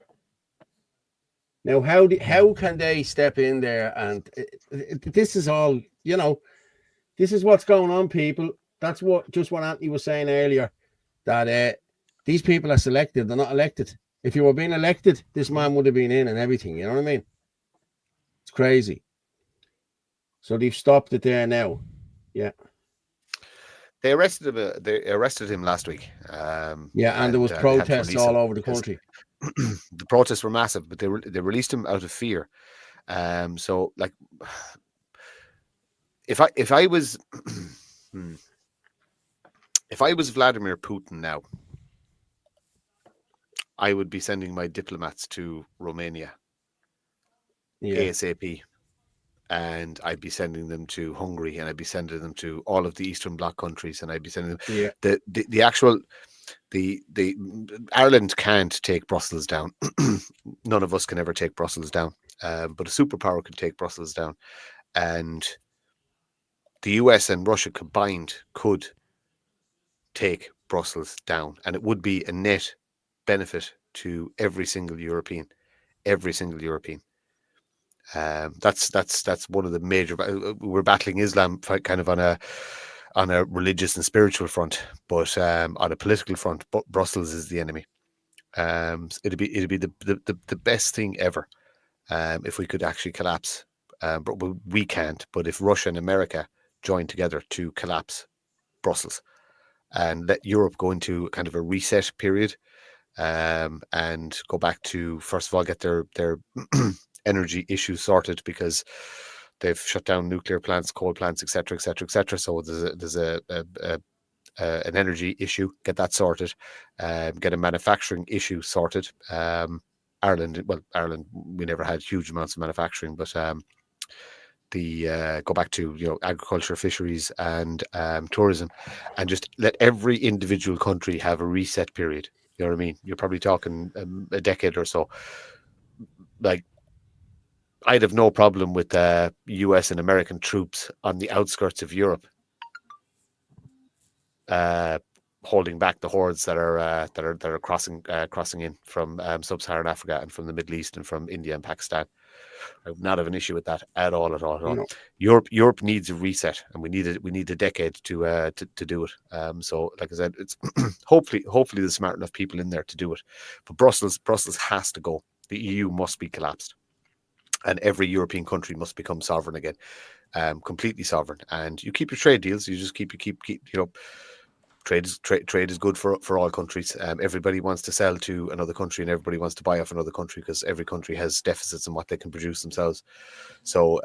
Now, how can they step in there? And this is all, you know, this is what's going on, people. That's what Anthony was saying earlier, that these people are selected. They're not elected. If you were being elected, this man would have been in and everything. You know what I mean? It's crazy. So they've stopped it there now. Yeah. They arrested him last week. And there was protests all over the country. The protests were massive, but they released him out of fear. So, like, if I was Vladimir Putin now, I would be sending my diplomats to Romania ASAP. And I'd be sending them to Hungary, and I'd be sending them to all of the Eastern Bloc countries, and I'd be sending them the Ireland can't take Brussels down. None of us can ever take Brussels down, but a superpower can take Brussels down, and the US and Russia combined could take Brussels down, and it would be a net benefit to every single European. That's one of the major. We're battling Islam kind of on on a religious and spiritual front, but on a political front, Brussels is the enemy. It'd be the best thing ever if we could actually collapse. But we can't. But if Russia and America join together to collapse Brussels and let Europe go into kind of a reset period, and go back to, first of all, get their energy issues sorted, because they've shut down nuclear plants, coal plants, etc., etc., etc. So there's an energy issue. Get that sorted. Get a manufacturing issue sorted. Ireland, we never had huge amounts of manufacturing, but go back to agriculture, fisheries, and tourism, and just let every individual country have a reset period. You know what I mean? You're probably talking a decade or so. Like, I'd have no problem with US and American troops on the outskirts of Europe, holding back the hordes that are crossing in from sub-Saharan Africa and from the Middle East and from India and Pakistan. I would not have an issue with that at all. No. Europe needs a reset, and we need a decade to do it. So, like I said, it's hopefully there's smart enough people in there to do it. But Brussels has to go. The EU must be collapsed, and every European country must become sovereign again, completely sovereign. And you keep your trade deals. You just keep. Trade is good for all countries. Everybody wants to sell to another country, and everybody wants to buy off another country, because every country has deficits in what they can produce themselves. So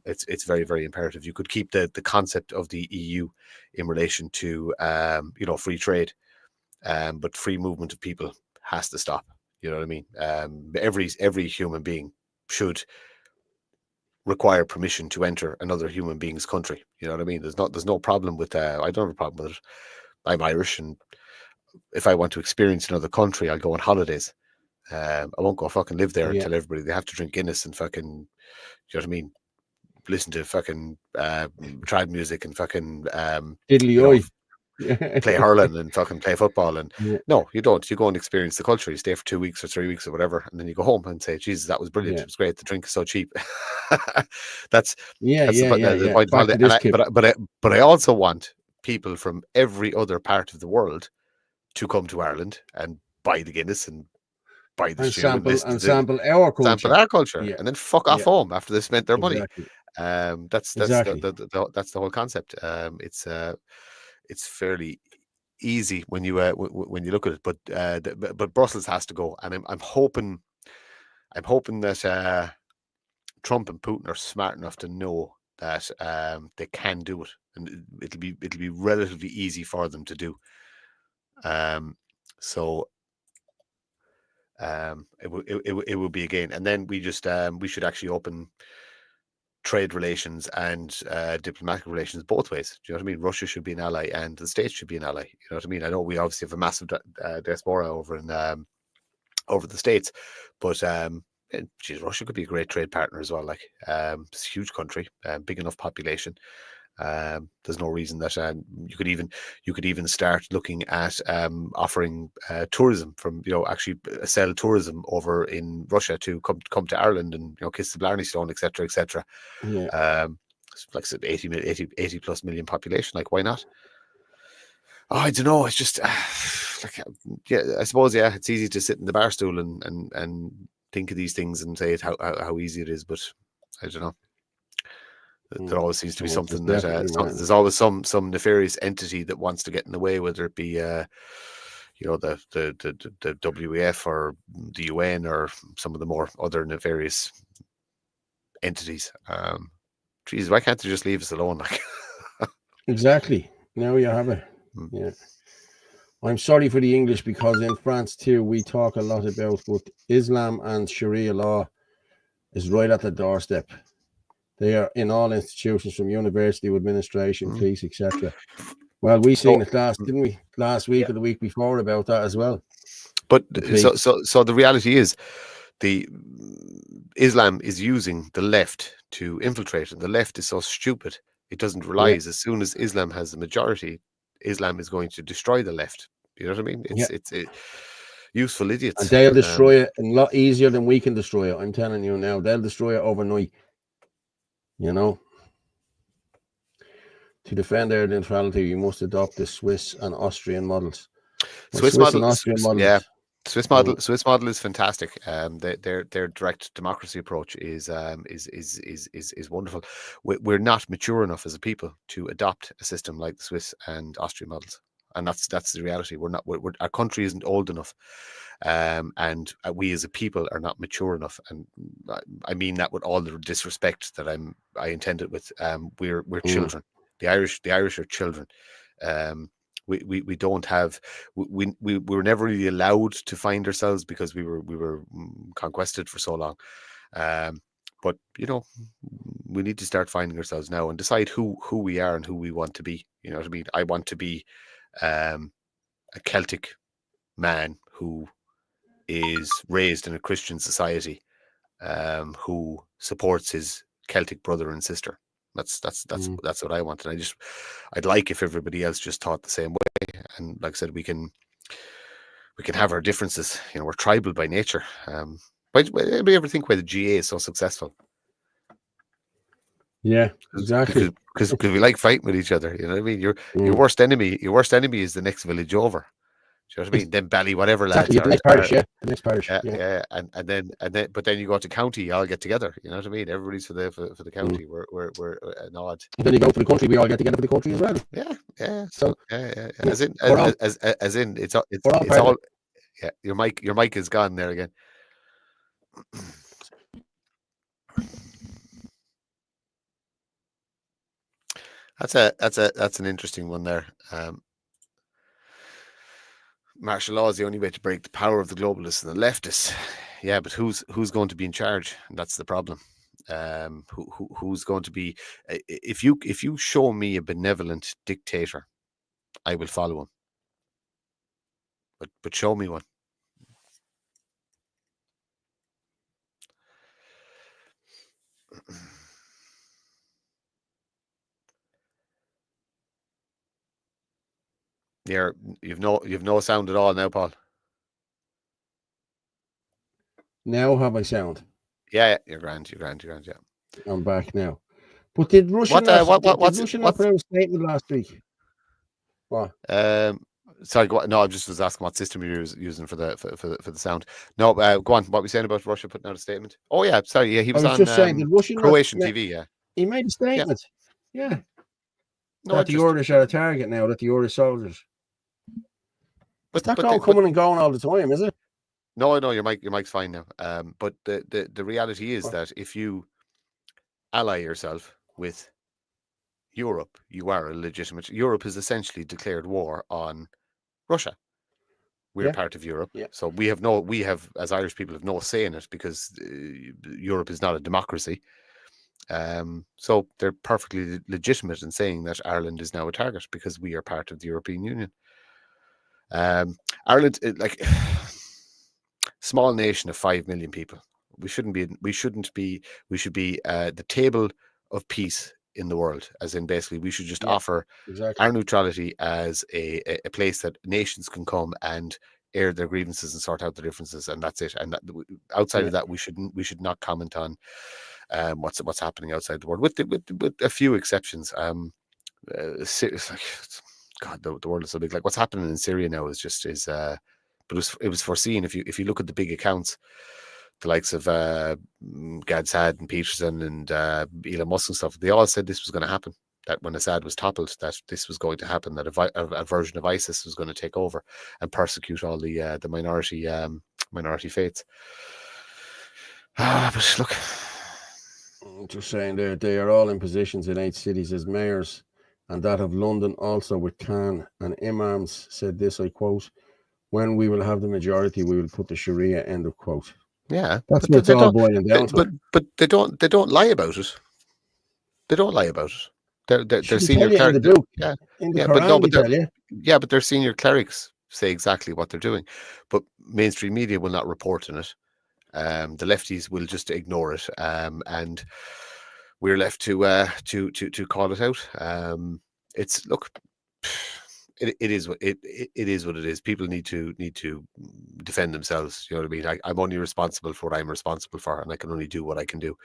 it's very, very imperative. You could keep the concept of the EU in relation to free trade, but free movement of people has to stop. You know what I mean? Every human being should require permission to enter another human being's country. You know what I mean? There's no problem with I don't have a problem with it. I'm Irish, and if I want to experience another country, I'll go on holidays. I won't go fucking live there and tell everybody they have to drink Guinness and fucking, you know what I mean, listen to fucking trad music and fucking play hurling and fucking play football. And no, you don't. You go and experience the culture. You stay for 2 weeks or 3 weeks or whatever, and then you go home and say, Jesus, that was brilliant. It was great. The drink is so cheap. That's the point. But I also want people from every other part of the world to come to Ireland and buy the Guinness and buy the sample our culture, and then fuck off home after they've spent their money. That's the whole concept. It's fairly easy when you look at it, but Brussels has to go, and I'm hoping that Trump and Putin are smart enough to know that they can do it, and it'll be relatively easy for them to do. So it will be again, and then we should actually open trade relations and diplomatic relations both ways. Do you know what I mean? Russia should be an ally, and the States should be an ally. You know what I mean? I know we obviously have a massive diaspora over the States, but Russia could be a great trade partner as well. Like, it's a huge country, big enough population. There's no reason that you could even start looking at offering tourism from, actually sell tourism over in Russia to come to Ireland and kiss the Blarney Stone, etc., etc. Like I said, 80 plus million population. Like, why not? Oh, I don't know. It's just I suppose it's easy to sit in the bar stool and think of these things and say how easy it is, but I don't know. There always seems to be something that there's always some nefarious entity that wants to get in the way, whether it be the WEF or the UN or some of the more other nefarious entities. Geez, why can't they just leave us alone? Like, exactly. Now you have it. Yeah. I'm sorry for the English, because in France too we talk a lot about, but Islam and Sharia law is right at the doorstep. They are in all institutions, from university to administration, police, etc. Well, we seen it didn't we? Last week or the week before about that as well. But so the reality is, the Islam is using the left to infiltrate, and the left is so stupid it doesn't realize as soon as Islam has the majority, Islam is going to destroy the left. You know what I mean? It's useful idiots, and they'll destroy it a lot easier than we can destroy it. I'm telling you now, they'll destroy it overnight. To defend our neutrality, we must adopt the Swiss and Austrian models. Swiss model, yeah. Swiss model is fantastic. Their direct democracy approach is wonderful. We're not mature enough as a people to adopt a system like the Swiss and Austrian models, and that's the reality. Our country isn't old enough, and we as a people are not mature enough. And I mean that with all the disrespect that I intended with. We're children. The Irish are children. We don't have we were never really allowed to find ourselves because we were conquested for so long, but we need to start finding ourselves now and decide who we are and who we want to be. You know what I mean? I want to be a Celtic man who is raised in a Christian society, who supports his Celtic brother and sister. That's what I want, and I'd like if everybody else just thought the same way. And like I said, we can have our differences. We're tribal by nature. Why do you ever think why the GA is so successful? Yeah, exactly. Because we like fighting with each other. You know what I mean? Your worst enemy is the next village over. Do you know what I mean? Then Bally, whatever, lads. Exactly, the next parish. Yeah. And then, but then you go to county, you all get together. You know what I mean? Everybody's for the county. We're an odd. And then you go for the country. We all get together for the country as well. Yeah. So as in, it's all. Yeah, your mic is gone there again. That's an interesting one there. Martial law is the only way to break the power of the globalists and the leftists. Yeah, but who's going to be in charge? And that's the problem. Who's going to be? If you show me a benevolent dictator, I will follow him. But show me one. You've no sound at all now, Paul. Now have I sound? Yeah, you're grand. Yeah, I'm back now. But did Russia put out a statement last week? What? Sorry, no, I just was asking what system you're using for the sound. No, go on. What were we saying about Russia putting out a statement? Oh yeah, sorry, yeah, he was on just saying, the Croatian TV. Yeah, he made a statement. Yeah. That the Irish are a target now. That the Irish soldiers. But that's all coming and going all the time, is it? No, your mic's fine now. But the reality is that if you ally yourself with Europe, you are a legitimate. Europe has essentially declared war on Russia. We're part of Europe, so we have as Irish people have no say in it because Europe is not a democracy. So they're perfectly legitimate in saying that Ireland is now a target because we are part of the European Union. Ireland, small nation of 5 million people. We should be the table of peace in the world, as in basically we should just offer our neutrality as a place that nations can come and air their grievances and sort out the differences, and that's it. And outside of that, we should not comment on what's happening outside the world, with a few exceptions. God, the world is so big. Like what's happening in Syria now but it was foreseen. If you look at the big accounts, the likes of Gad Saad and Peterson and Elon Musk and stuff, they all said this was going to happen. That when Assad was toppled, that this was going to happen. That a version of ISIS was going to take over and persecute all the minority faiths. But look, I'm just saying they are all in positions in 8 cities as mayors, and that of London also with Khan and imams said this, I quote, "When we will have the majority, we will put the Sharia," end of quote. Yeah, that's what it's all boiling down to. But they don't lie about it. They don't lie about it. They're senior clerics. But their senior clerics say exactly what they're doing. But mainstream media will not report on it. The lefties will just ignore it, and we're left to call it out. it is what it is what it is. People need to defend themselves. You know what I mean? I'm only responsible for what I'm responsible for, and I can only do what I can do.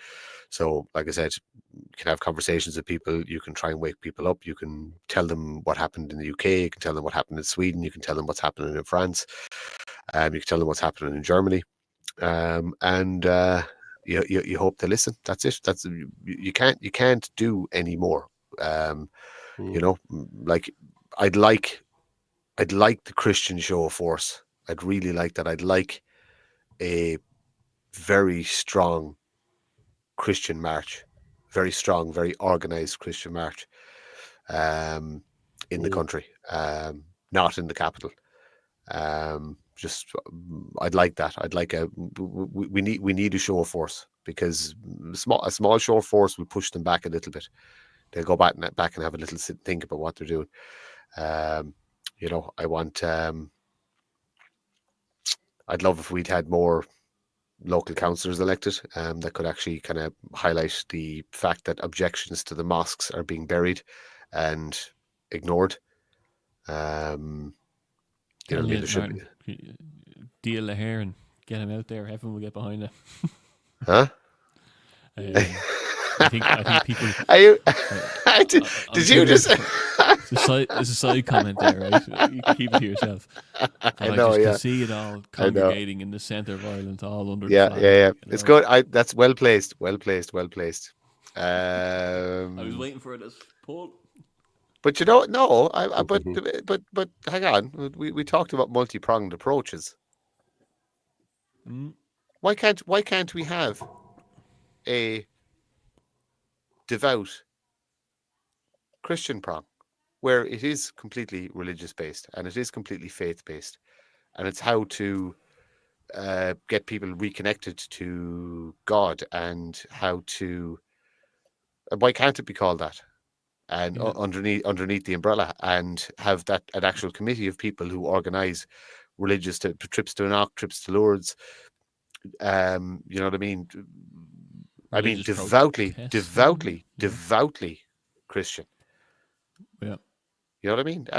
So, like I said, you can have conversations with people. You can try and wake people up. You can tell them what happened in the UK. You can tell them what happened in Sweden. You can tell them what's happening in France. You can tell them what's happening in Germany. And you hope they listen. That's it. You can't do any more. You know, like I'd like the Christian show of force. I'd really like that. I'd like a very strong Christian march, very strong, very organized Christian march in the country, not in the capital. Just I'd like that. I'd like we need a show of force, because a small show of force will push them back a little bit. They'll go back and have a little think about what they're doing. You know, I want. I'd love if we'd had more local councillors elected that could actually kind of highlight the fact that objections to the mosques are being buried and ignored. You know what I mean? There should be... Deal the hair and get him out there. Everyone will get behind it. Huh? I think people. Are you? Did you just? There's a side comment there, right? You can keep it to yourself. I know. I can see it all congregating in the centre of Ireland, all under. Yeah, the flag, yeah. You know? It's good. That's well placed. I was waiting for it as pull. But you know, no. But hang on. We talked about multi-pronged approaches. Why can't we have a devout Christian prong, where it is completely religious based and it is completely faith based, and it's how to get people reconnected to God, and how to why can't it be called that? And underneath the umbrella, and have that an actual committee of people who organise religious trips to Enoch, trips to Lourdes. You know what I mean? I mean, devoutly Christian. Yeah. You know what I mean?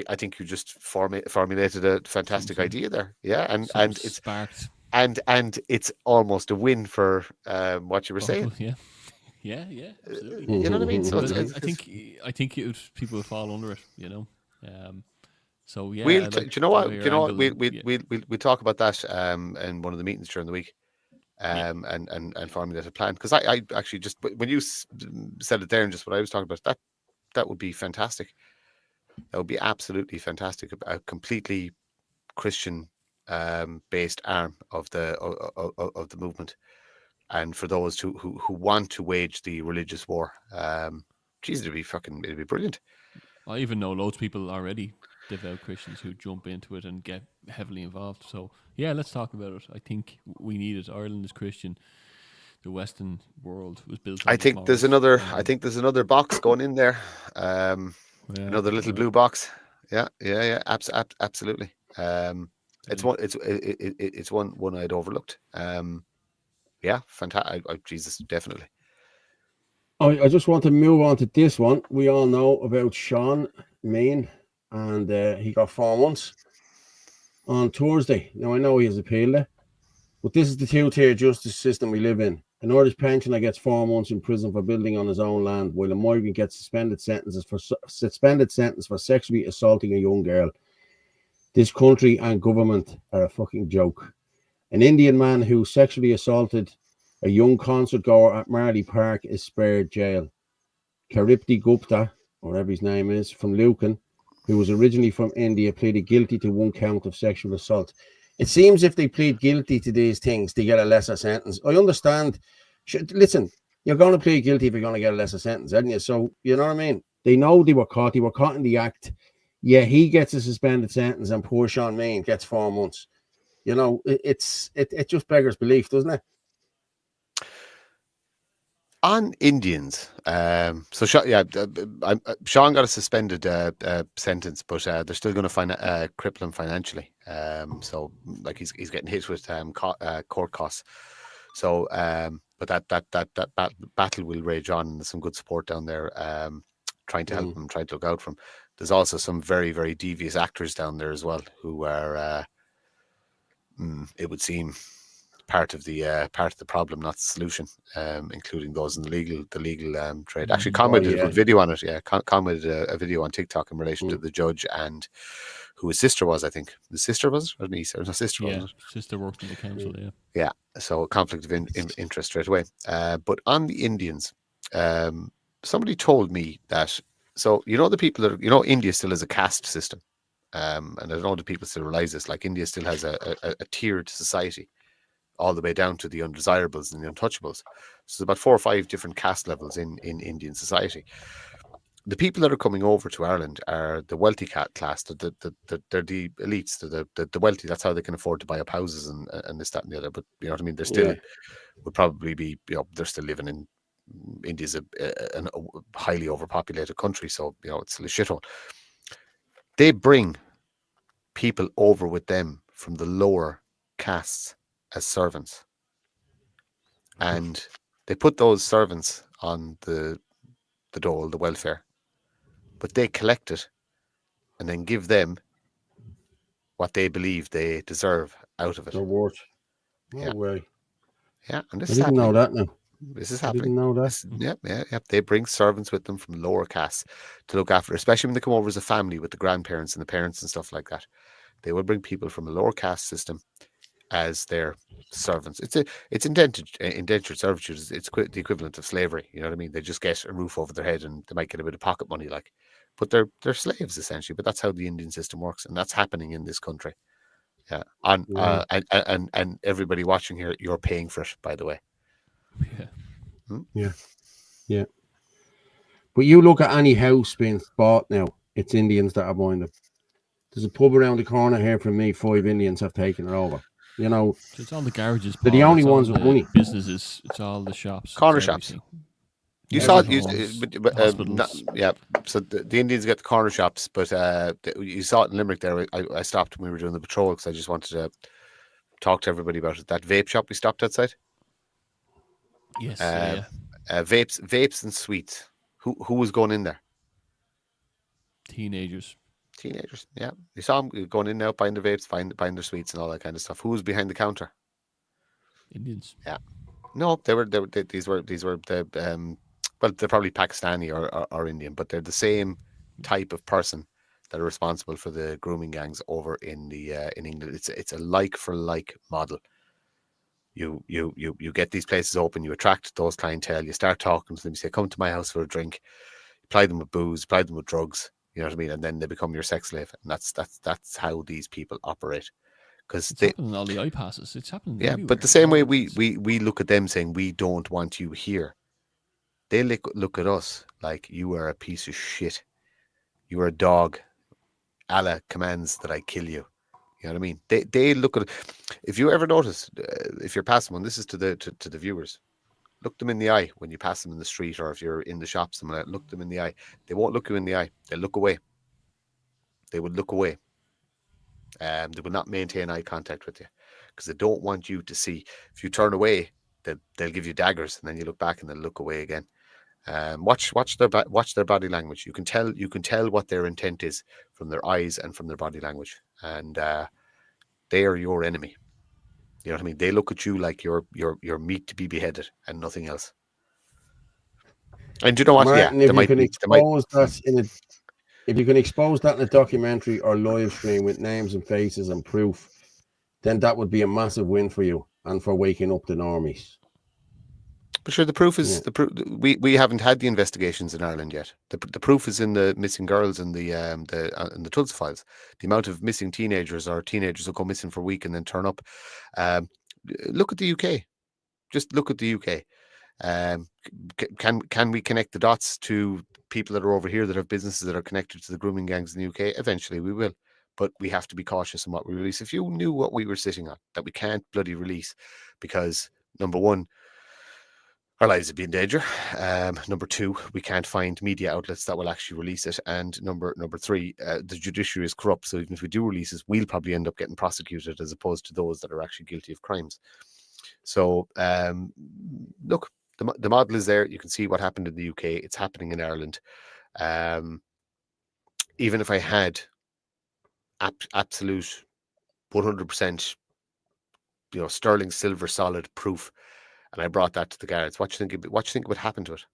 I think you just formulated a fantastic idea there. Yeah, and it's sparked. And it's almost a win for what you were saying. Yeah, absolutely. You know what I mean? So I think people would fall under it. You know. So yeah, do you know what? We'll talk about that in one of the meetings during the week. And formulate a plan, because I actually just, when you said it there and just what I was talking about, that would be fantastic. That would be absolutely fantastic. A completely Christian based arm of the movement, and for those who want to wage the religious war, it'd be brilliant. I even know loads of people already, devout Christians, who jump into it and get heavily involved. So yeah, let's talk about it. I think we need it. Ireland is Christian. The Western world was built on I think there's another box going in there. Another little blue box. Yeah. Absolutely. It's one I'd overlooked. Yeah, fantastic. Jesus, definitely. I just want to move on to this one. We all know about Sean Main, and he got 4 months on Thursday. Now, I know he has appealed it, but this is the two-tier justice system we live in. An Irish pensioner gets 4 months in prison for building on his own land, while a migrant gets suspended sentence for sexually assaulting a young girl. This country and government are a fucking joke. An Indian man who sexually assaulted a young concert goer at Marley Park is spared jail. Karipti Gupta, or whatever his name is, from Lucan, who was originally from India, pleaded guilty to 1 count of sexual assault. It seems if they plead guilty to these things, they get a lesser sentence. I understand. Listen, you're going to plead guilty if you're going to get a lesser sentence, aren't you? So, you know what I mean? They know they were caught. They were caught in the act. Yeah, he gets a suspended sentence, and poor Sean Main gets 4 months. You know, it just beggars belief, doesn't it? On Indians, Sean got a suspended sentence, but they're still going to cripple him financially. So like he's getting hit with court costs. So, but that battle will rage on, and there's some good support down there. trying to help them, trying to look out for them. There's also some very, very devious actors down there as well who are, it would seem, part of the problem, not the solution, including those in the legal trade. Actually, Conway did a good video on it. Yeah, Conway did a video on TikTok in relation to the judge and who his sister was. I think the sister was or niece or no sister. Yeah, wasn't it? sister worked in the council. Yeah. Yeah. So conflict of interest straight away. But on the Indians, somebody told me that. So the people that India still has a caste system, and I don't know if people still realize this. Like India still has a tiered society, all the way down to the undesirables and the untouchables. So there's about 4 or 5 different caste levels in Indian society. The people that are coming over to Ireland are the wealthy class. They're the elites. They're the wealthy. That's how they can afford to buy up houses and this, that, and the other. But you know what I mean? They're still would probably be. They're still living in. India's a highly overpopulated country, so it's still a shithole. They bring people over with them from the lower castes as servants, and they put those servants on the dole, the welfare, but they collect it and then give them what they believe they deserve out of it. They're worth. No way. Yeah, and this I didn't know that now. This is happening. I didn't know that. Yeah. They bring servants with them from lower castes to look after, especially when they come over as a family with the grandparents and the parents and stuff like that. They will bring people from a lower caste system as their servants. It's indentured servitude. It's the equivalent of slavery. You know what I mean? They just get a roof over their head and they might get a bit of pocket money, but they're slaves essentially. But that's how the Indian system works, and that's happening in this country. Yeah, and everybody watching here, you're paying for it, by the way. Yeah. But you look at any house being bought now, it's Indians that are buying them. There's a pub around the corner here from me. 5 Indians have taken it over. So it's all the garages. They're the only ones with money. Businesses. It's all the shops. Corner shops. You saw it. Yeah. So the Indians get the corner shops, but you saw it in Limerick there. I stopped when we were doing the patrol because I just wanted to talk to everybody about it. That vape shop we stopped outside. Yes. Vapes and sweets. Who was going in there? Teenagers. Yeah. You saw them going in now, buying their vapes, buying their sweets and all that kind of stuff. Who was behind the counter? Indians. Yeah. No, these were the well, they're probably Pakistani or Indian, but they're the same type of person that are responsible for the grooming gangs over in England. It's a like for like model. You get these places open, you attract those clientele, you start talking to them, you say, come to my house for a drink, you ply them with booze, ply them with drugs, you know what I mean, and then they become your sex slave. And that's how these people operate. Because it's happening all the iPasses. It's happening. Yeah, everywhere. But the same way we look at them saying we don't want you here, they look at us like you are a piece of shit. You are a dog. Allah commands that I kill you. You know what I mean? They look at it. If you ever notice, if you're passing one, this is to the viewers. Look them in the eye when you pass them in the street, or if you're in the shops, look them in the eye. They won't look you in the eye. They'll look away. They would look away. They will not maintain eye contact with you because they don't want you to see. If you turn away, they'll give you daggers, and then you look back and they'll look away again. Watch their body language. You can tell what their intent is from their eyes and from their body language, and they are your enemy. You know what I mean? They look at you like you're meat to be beheaded and nothing else. And you know what? Martin, if you can expose that in a documentary or live stream with names and faces and proof, then that would be a massive win for you and for waking up the normies. But sure, the proof is the proof. We haven't had the investigations in Ireland yet. The proof is in the missing girls and the Tulsa files. The amount of missing teenagers or teenagers who go missing for a week and then turn up. Look at the UK. Just look at the UK. Can we connect the dots to people that are over here that have businesses that are connected to the grooming gangs in the UK? Eventually we will, but we have to be cautious in what we release. If you knew what we were sitting on, that we can't bloody release because number one, our lives would be in danger. Number two, we can't find media outlets that will actually release it. And number three, the judiciary is corrupt. So even if we do release it, we'll probably end up getting prosecuted as opposed to those that are actually guilty of crimes. So look, the model is there. You can see what happened in the UK. It's happening in Ireland. Even if I had absolute 100%, sterling silver solid proof, and I brought that to the guards, what do you think would happen to it?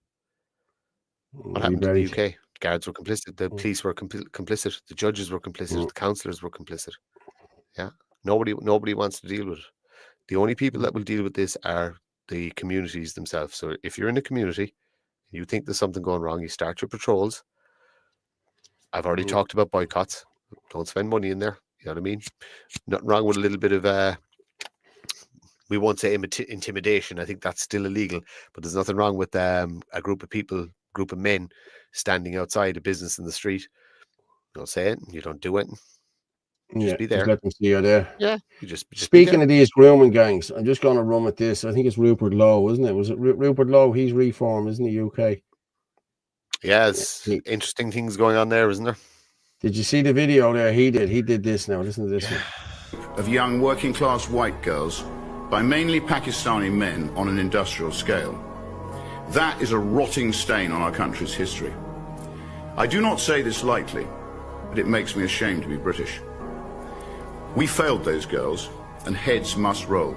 What happened to the UK? The guards were complicit. The police were complicit. The judges were complicit. The councillors were complicit. Yeah, nobody wants to deal with it. The only people that will deal with this are the communities themselves. So if you're in a community, you think there's something going wrong, you start your patrols. I've already talked about boycotts. Don't spend money in there. You know what I mean? Nothing wrong with a little bit of we won't say intimidation. I think that's still illegal, but there's nothing wrong with a group of men standing outside a business in the street. You don't say it. You don't do it. Just be there. Just let them see you're there. Yeah. You just Speaking of these grooming gangs, I'm just going to run with this. I think it's Rupert Lowe, isn't it? Was it Rupert Lowe? He's reformed, isn't he, UK? Yeah, it's interesting things going on there, isn't there? Did you see the video there? He did this now. Listen to this one. Of young working-class white girls by mainly Pakistani men on an industrial scale. That is a rotting stain on our country's history. I do not say this lightly, but it makes me ashamed to be British. We failed those girls, and heads must roll.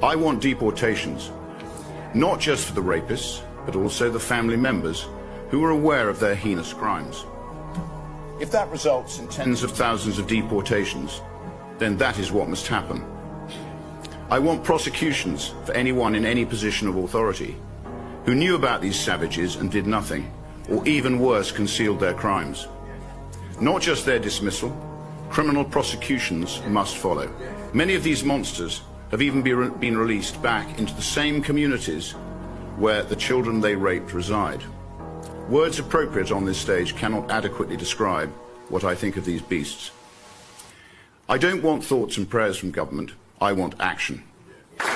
I want deportations, not just for the rapists, but also the family members who are aware of their heinous crimes. If that results in tens of thousands of deportations, then that is what must happen. I want prosecutions for anyone in any position of authority who knew about these savages and did nothing, or even worse, concealed their crimes. Not just their dismissal, criminal prosecutions must follow. Many of these monsters have even been released back into the same communities where the children they raped reside. Words appropriate on this stage cannot adequately describe what I think of these beasts. I don't want thoughts and prayers from government. I want action.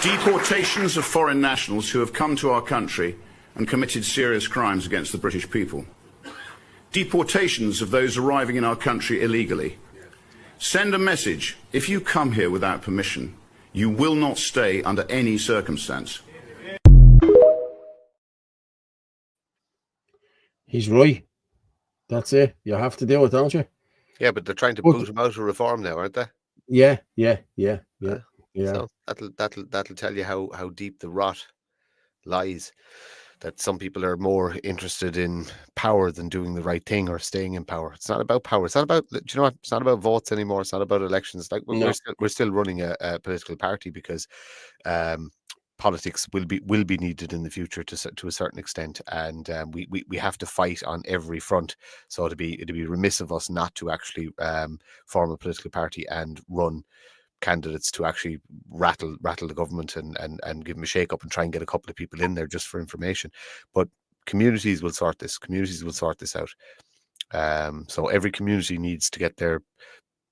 Deportations of foreign nationals who have come to our country and committed serious crimes against the British people. Deportations of those arriving in our country illegally. Send a message: if you come here without permission, you will not stay under any circumstance. He's right. That's it. You have to do it, don't you? Yeah, but they're trying to boot him out of reform now, aren't they? Yeah. So that'll tell you how deep the rot lies. That some people are more interested in power than doing the right thing or staying in power. It's not about power. It's not about, do you know what? It's not about votes anymore. It's not about elections. Like we're still running a political party because politics will be needed in the future to a certain extent, and we have to fight on every front. So it'd be remiss of us not to actually form a political party and run candidates to actually rattle the government and give them a shake up and try and get a couple of people in there just for information. But communities will sort this. Communities will sort this out. So every community needs to get their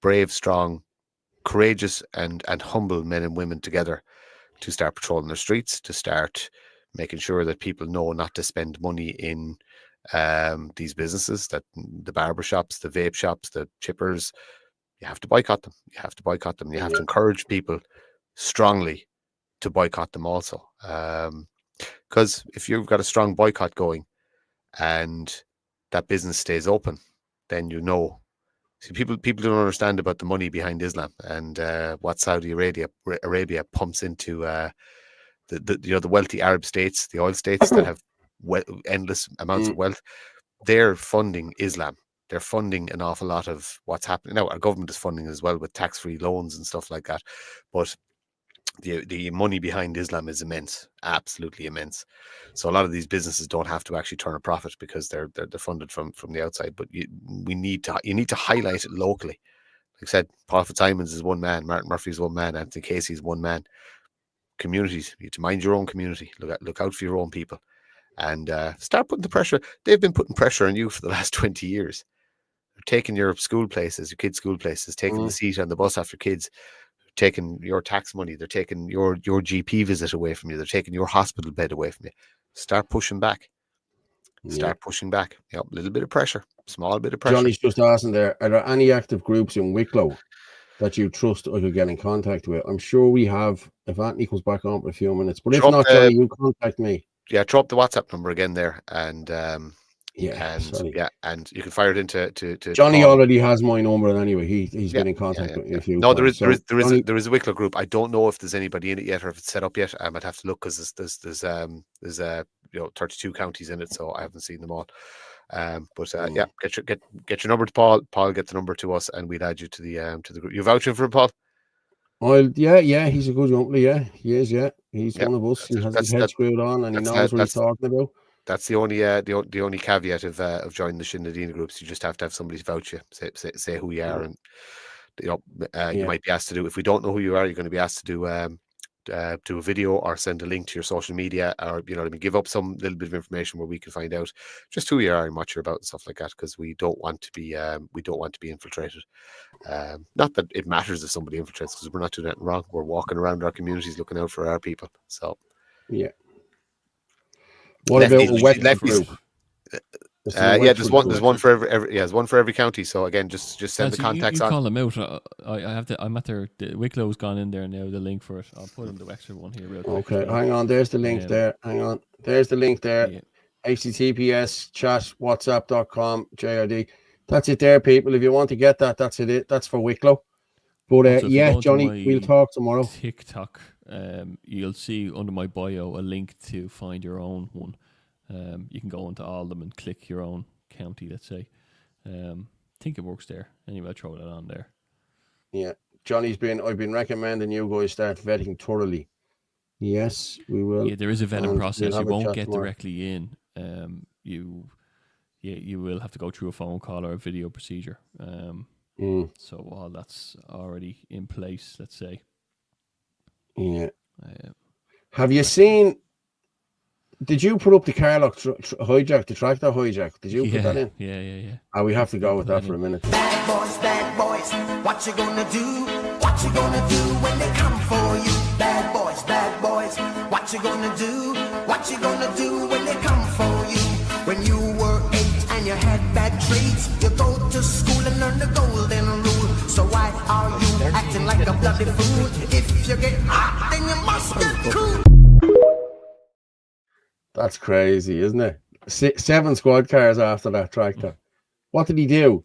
brave, strong, courageous, and humble men and women together to start patrolling the streets, to start making sure that people know not to spend money in these businesses, that the barber shops, the vape shops, the chippers, you have to boycott them. You have to boycott them. You have to encourage people strongly to boycott them also. Because if you've got a strong boycott going and that business stays open, then you know. See, people don't understand about the money behind Islam and what Saudi Arabia pumps into the wealthy Arab states, the oil states that have endless amounts of wealth. They're funding Islam. They're funding an awful lot of what's happening now. Our government is funding as well with tax-free loans and stuff like that. But the money behind Islam is immense, absolutely immense. So a lot of these businesses don't have to actually turn a profit because they're funded from the outside. But you need to highlight it locally. Like I said, Paul Fitzsimons is one man, Martin Murphy is one man, Anthony Casey is one man. Communities, you need to mind your own community. Look out for your own people, and start putting the pressure. They've been putting pressure on you for the last 20 years. They're taking your school places, your kids' school places, taking the seat on the bus off your kids, taking your tax money. They're taking your GP visit away from you. They're taking your hospital bed away from you. Start pushing back. Start pushing back. A little bit of pressure, small bit of pressure. Johnny's just asking there, are there any active groups in Wicklow that you trust I could get in contact with? I'm sure we have, if Anthony comes back on for a few minutes. But if not, Johnny, you contact me. Yeah, drop the WhatsApp number again there, and and you can fire it into to Johnny Paul. already has my number anyway. He's been in contact with me a few No, times. there is a Wicklow group. I don't know if there's anybody in it yet or if it's set up yet. I might have to look because there's 32 counties in it, so I haven't seen them all. Get your number to Paul. Paul, get the number to us, and we'll add you to the group. You vouching for him, Paul? Well, yeah, he's a good uncle. Yeah, he is. Yeah, he's one of us. He has his head screwed on, and he knows what he's talking about. That's the only caveat of joining the Shinadina groups. You just have to have somebody to vouch you, say who you are, and you might be asked to do. If we don't know who you are, you're going to be asked to do a video or send a link to your social media, or give up some little bit of information where we can find out just who you are and what you're about and stuff like that, because we don't want to be infiltrated. Not that it matters if somebody infiltrates, because we're not doing anything wrong. We're walking around our communities looking out for our people. So what about a Wexford group? There's one for every county. So again, just send the contacts on. Call them out. I'm at their. The Wicklow's gone in there now. The link for it. I'll put in the Wexford one here real quick. Okay, hang on. There's the link there. Hang on. There's the link there. Yeah. HTTPS chat whatsapp.com JRD. That's it there, people. If you want to get that, that's it. That's for Wicklow. But Johnny, we'll talk tomorrow. TikTok. You'll see under my bio a link to find your own one. You can go into all of them and click your own county, let's say. I think it works there. Anyway, I'll throw that on there. Yeah. I've been recommending you guys start vetting thoroughly. Yes, we will. Yeah, there is a vetting process. You won't get directly in. You will have to go through a phone call or a video procedure. So all that's already in place, let's say. Yeah. Have you seen? Did you put up the Carlock hijack, the tractor hijack? Did you put that in? Yeah. We have to go with that for a minute. Bad boys, what you gonna do? What you gonna do when they come for you? Bad boys, what you gonna do? What you gonna do when they come for you? When you were 8 and you had bad traits, you go to school and learn the golden rule. So why are you acting like a bloody fool? If you get hot, then you must get cool. That's crazy, isn't it? 7 squad cars after that tractor. What did he do?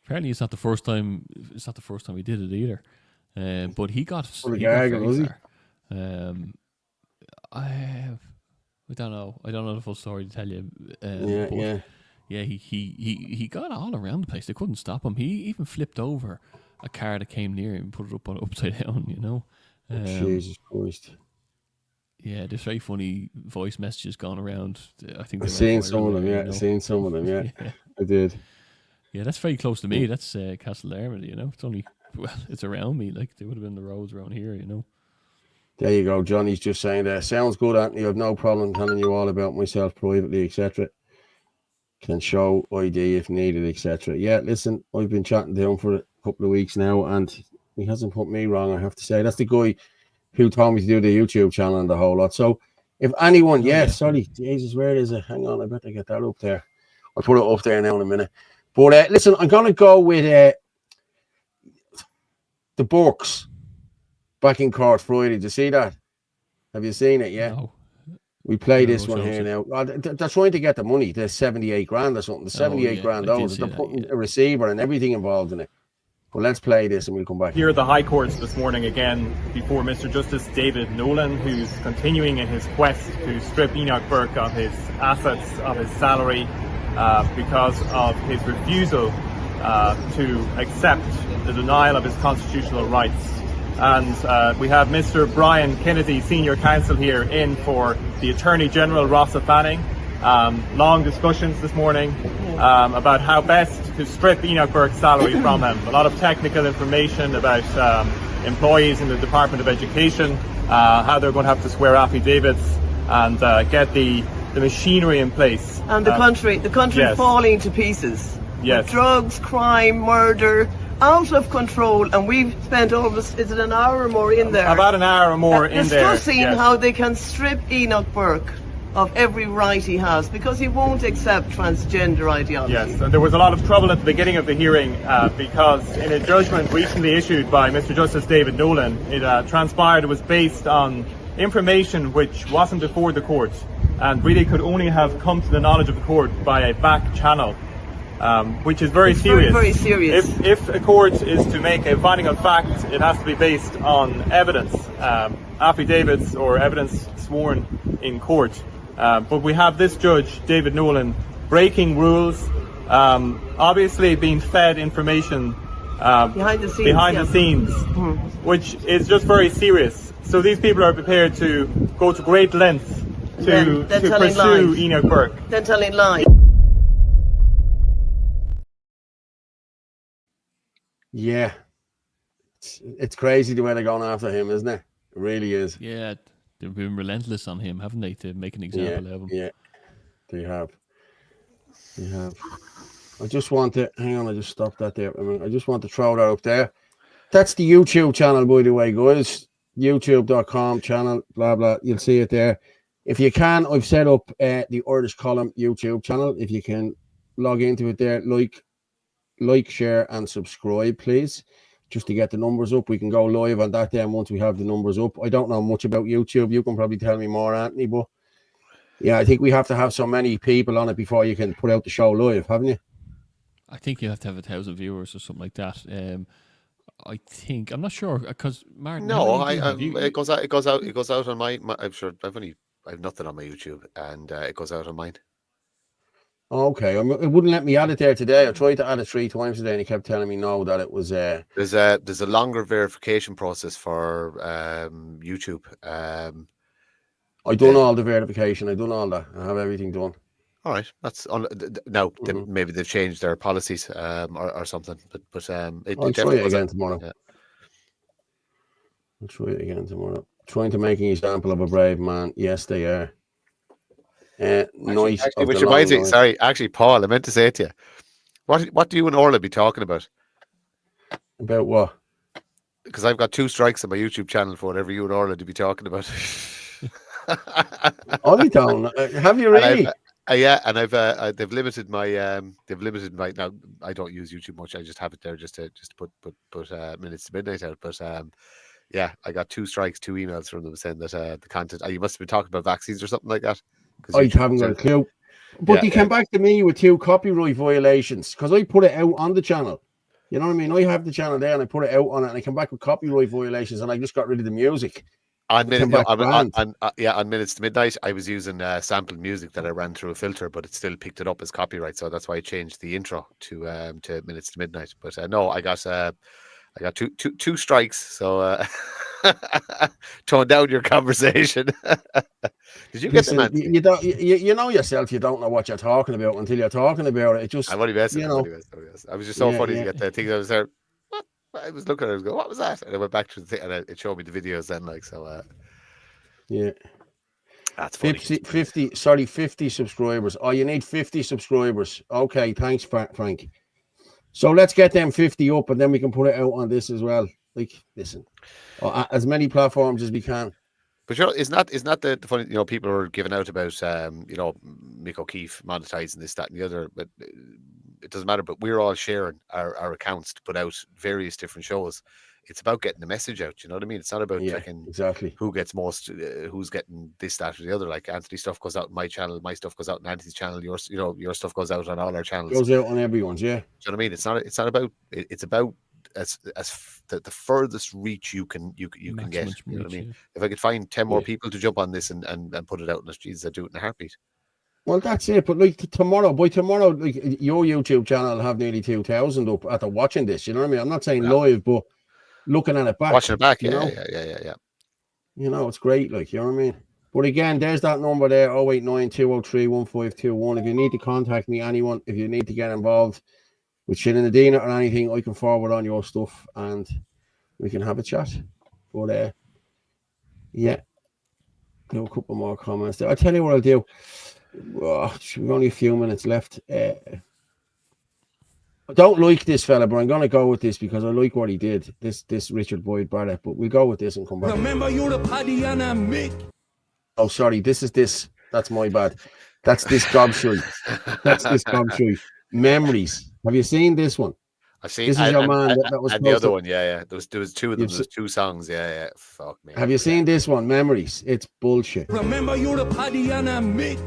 Apparently, it's not the first time. It's not the first time he did it either. But he got. Was he? I don't know. I don't know the full story to tell you. He got all around the place. They couldn't stop him. He even flipped over a car that came near him and put it up upside down. Jesus Christ. Yeah, there's very funny voice messages going around. I think I've seen some of them. Yeah, I've seen some of them. Yeah, I did. Yeah, that's very close to me. That's Castle Dermot. It's only it's around me. Like they would have been the roads around here. There you go. Johnny's just saying that. Sounds good, Anthony. I've no problem telling you all about myself privately, etc. Can show ID if needed, etc. Yeah, listen, I've been chatting to him for a couple of weeks now, and he hasn't put me wrong. I have to say, that's the guy who told me to do the YouTube channel and the whole lot. So if anyone, sorry, Jesus, where is it? Hang on, I better get that up there. I'll put it up there now in a minute. But listen, I'm going to go with the Burks back in court Friday. Did you see that? Have you seen it? Yeah. No. We play this one here now. They're trying to get the money. The 78 grand or something. The 78 grand dollars. They're putting a receiver and everything involved in it. Well, let's play this and we'll come back. Here at the High Courts this morning again before Mr. Justice David Nolan, who's continuing in his quest to strip Enoch Burke of his assets, of his salary, because of his refusal to accept the denial of his constitutional rights. And we have Mr. Brian Kennedy, Senior Counsel, here in for the Attorney General, Rossa Fanning. Long discussions this morning about how best to strip Enoch Burke's salary from him. A lot of technical information about employees in the Department of Education, how they're going to have to swear affidavits and get the machinery in place. And the country yes. falling to pieces. Yes. Drugs, crime, murder, out of control, and we've spent almost, is it an hour or more in there? About an hour or more in there. Discussing how they can strip Enoch Burke of every right he has, because he won't accept transgender ideology. Yes, and there was a lot of trouble at the beginning of the hearing because in a judgment recently issued by Mr. Justice David Nolan, it transpired it was based on information which wasn't before the court. and really could only have come to the knowledge of the court by a back channel, which is very serious. Very serious. If a court is to make a finding of fact, it has to be based on evidence, affidavits or evidence sworn in court. But we have this judge, David Nolan, breaking rules, obviously being fed information behind the scenes, which is just very serious. So these people are prepared to go to great lengths to pursue Enoch Burke. They're telling lies. Yeah. It's crazy the way they're going after him, isn't it? It really is. Yeah, they've been relentless on him, haven't they, to make an example of him? Yeah, they have. They have. I just want to, hang on, I just stopped that there. I just want to throw that up there. That's the YouTube channel, by the way, guys. YouTube.com channel, blah, blah. You'll see it there. If you can, I've set up the Irish Column YouTube channel. If you can log into it there, like, share, and subscribe, please, just to get the numbers up. We can go live on that then once we have the numbers up. I don't know much about YouTube. You can probably tell me more, Anthony, but yeah, I think we have to have so many people on it before you can put out the show live, haven't you? I think you have to have 1,000 viewers or something like that. I think, I'm not sure, because Martin. No, it goes out on my I'm sure I have nothing on my YouTube, and it goes out on mine. Okay, it wouldn't let me add it there today. I tried to add it 3 times today, and he kept telling me no, that it was. There's a longer verification process for YouTube. I done all the verification. I done all that. I have everything done. All right, that's on now. Maybe they've changed their policies or something. But I'll try it again tomorrow. Yeah. I'll try it again tomorrow. Trying to make an example of a brave man. Yes, they are. Nice. Which reminds me, sorry, actually, Paul, I meant to say it to you. What do you and Orla be talking about? About what? Because I've got 2 strikes on my YouTube channel for whatever you and Orla to be talking about. I don't. Have you really? Yeah, and they've limited my now. I don't use YouTube much. I just have it there just to put minutes to midnight out. But yeah, I got 2 strikes, 2 emails from them saying that the content. You must have been talking about vaccines or something like that. I haven't got a clue. But they came back to me with 2 copyright violations because I put it out on the channel. You know what I mean? I have the channel there and I put it out on it, and I came back with copyright violations, and I just got rid of the music. On Minutes to Midnight, I was using sampled music that I ran through a filter, but it still picked it up as copyright, so that's why I changed the intro to Minutes to Midnight. But no, I got two strikes, so tone down your conversation. Did you get them? You know yourself. You don't know what you're talking about until you're talking about it. It just, I'm only messing. I was just so funny to get the thing. I was there. I was looking at it, I was going, what was that? And I went back to the thing, and it showed me the videos then, like, so. Yeah. That's funny. 50 subscribers. Oh, you need 50 subscribers. Okay, thanks, Frank. So let's get them 50 up, and then we can put it out on this as well. Like, listen, as many platforms as we can. But you know, it's not the funny, you know, people are giving out about you know, Mick O'Keefe monetizing this, that, and the other, but it doesn't matter. But we're all sharing our accounts to put out various different shows. It's about getting the message out. You know what I mean? It's not about exactly who gets most, who's getting this, that, or the other. Like Anthony's stuff goes out on my channel, my stuff goes out on Anthony's channel. Your stuff goes out on all our channels. Goes out on everyone's, yeah. Do you know what I mean? It's not about. It's about as the furthest reach you can get. You know what I mean? Yeah. If I could find 10 more people to jump on this and put it out in the streets, I'd do it in a heartbeat. Well, that's it. But like by tomorrow, like your YouTube channel will have nearly 2,000 up after watching this. You know what I mean? I'm not saying live, but looking at it back, watching it back, yeah. You know, it's great. Like, you know what I mean? But again, there's that number there: 089-203-1521. If you need to contact me, anyone, if you need to get involved with Shinadina or anything, I can forward on your stuff and we can have a chat. But yeah, do a couple more comments there. I'll tell you what I'll do. We've only a few minutes left. I don't like this fella, but I'm going to go with this because I like what he did. This Richard Boyd Barrett, but we'll go with this and come back. Remember, you're the Padiana Mick. Oh, sorry. That's my bad. That's this gobshite. That's this gobshite. Memories. Have you seen this one? I've seen This is your man that was and the other one, yeah. There was two of them. There was two songs, yeah. Fuck me. Have you seen this one, Memories? It's bullshit. Remember you're a Paddy and a Mick.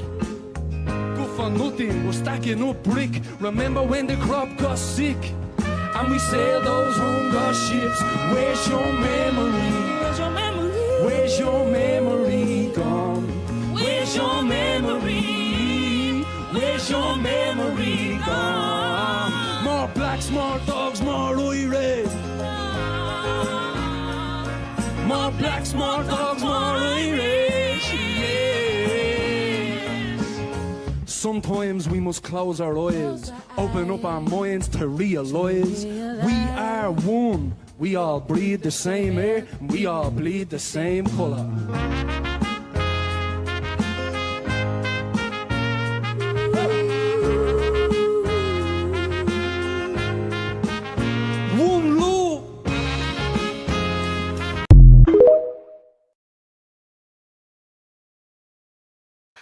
Good for nothing, we're stacking up brick. Remember when the crop got sick and we sailed those hunger ships? Where's your memory? Where's your memory? Where's your memory gone? Where's your memory? Where's your memory gone? More blacks, more dogs, more Irish. More blacks, more dogs, more Irish. Yes. Sometimes we must close our eyes, open up our minds to realize we are one. We all breathe the same air, we all bleed the same color.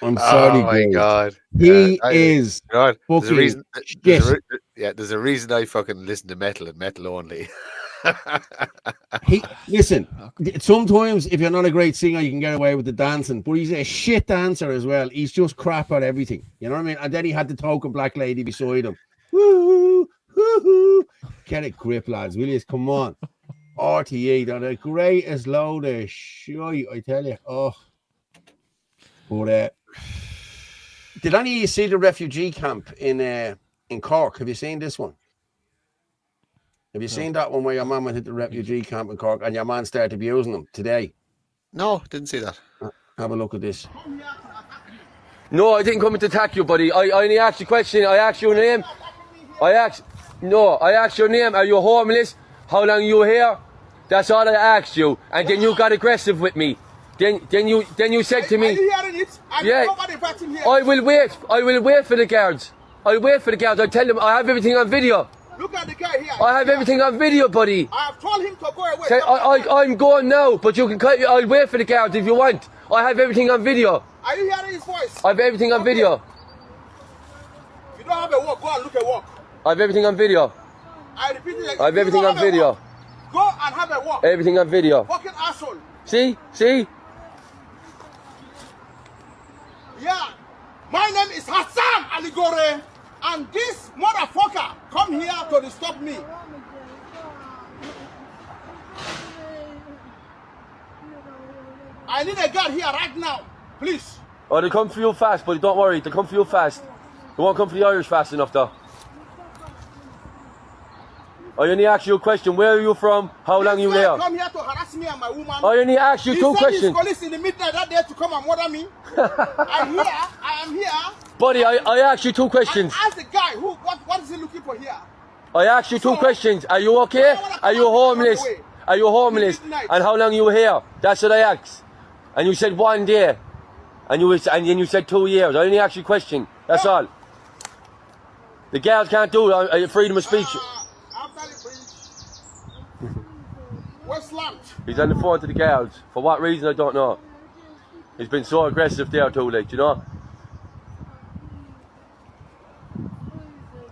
I'm sorry, oh my God. He is God. fucking There's a reason I fucking listen to metal and metal only. Listen, sometimes if you're not a great singer, you can get away with the dancing, but he's a shit dancer as well. He's just crap at everything. You know what I mean? And then he had the token black lady beside him. Woo, woo, get a grip, lads. Will you? Come on. RTE, they're the greatest load of shit, I tell you. Oh. But did any of you see the refugee camp in Cork? Have you seen this one? Have you seen that one where your man went to the refugee camp in Cork and your man started abusing them today? No, didn't see that. Have a look at this. No, I didn't come to attack you, buddy. I only asked you a question. I asked your name. I asked your name. Are you homeless? How long you here? That's all I asked you. And then you got aggressive with me. Then you said to me, are you hearing it? Yeah, I will wait. I will wait for the guards. I'll wait for the guards. I tell them I have everything on video. Look at the guy here. I have everything on video, buddy. I have told him to go away. Okay, I'm going now, but you can cut. I'll wait for the guards if you want. I have everything on video. Are you hearing his voice? I have everything on video. You don't have a walk. Go and look at walk. I have everything on video. I repeat it. I have everything on video. Go and have a walk. Everything on video. Fucking asshole. See? Yeah. My name is Hassan Aligore, and this motherfucker come here to disturb me. I need a guard here right now, please. Oh, they come for you fast, buddy. Don't worry. They come for you fast. They won't come for the Irish fast enough, though. I only asked you a question. Where are you from? How long you there? Come here to harass me and my woman. I only asked you two questions. He sent his police in the midnight that day to come and murder me. I'm here. I am here. Buddy, I asked you two questions. I asked the guy what is he looking for here? I asked you two questions. Are you okay? Are you homeless? Are you homeless? And how long you here? That's what I asked. And you said 1 day. And then you said 2 years. I only asked you a question. That's all. The girls can't do it. Freedom of speech. Westland. He's on the phone to the girls. For what reason, I don't know. He's been so aggressive there too, like, you know.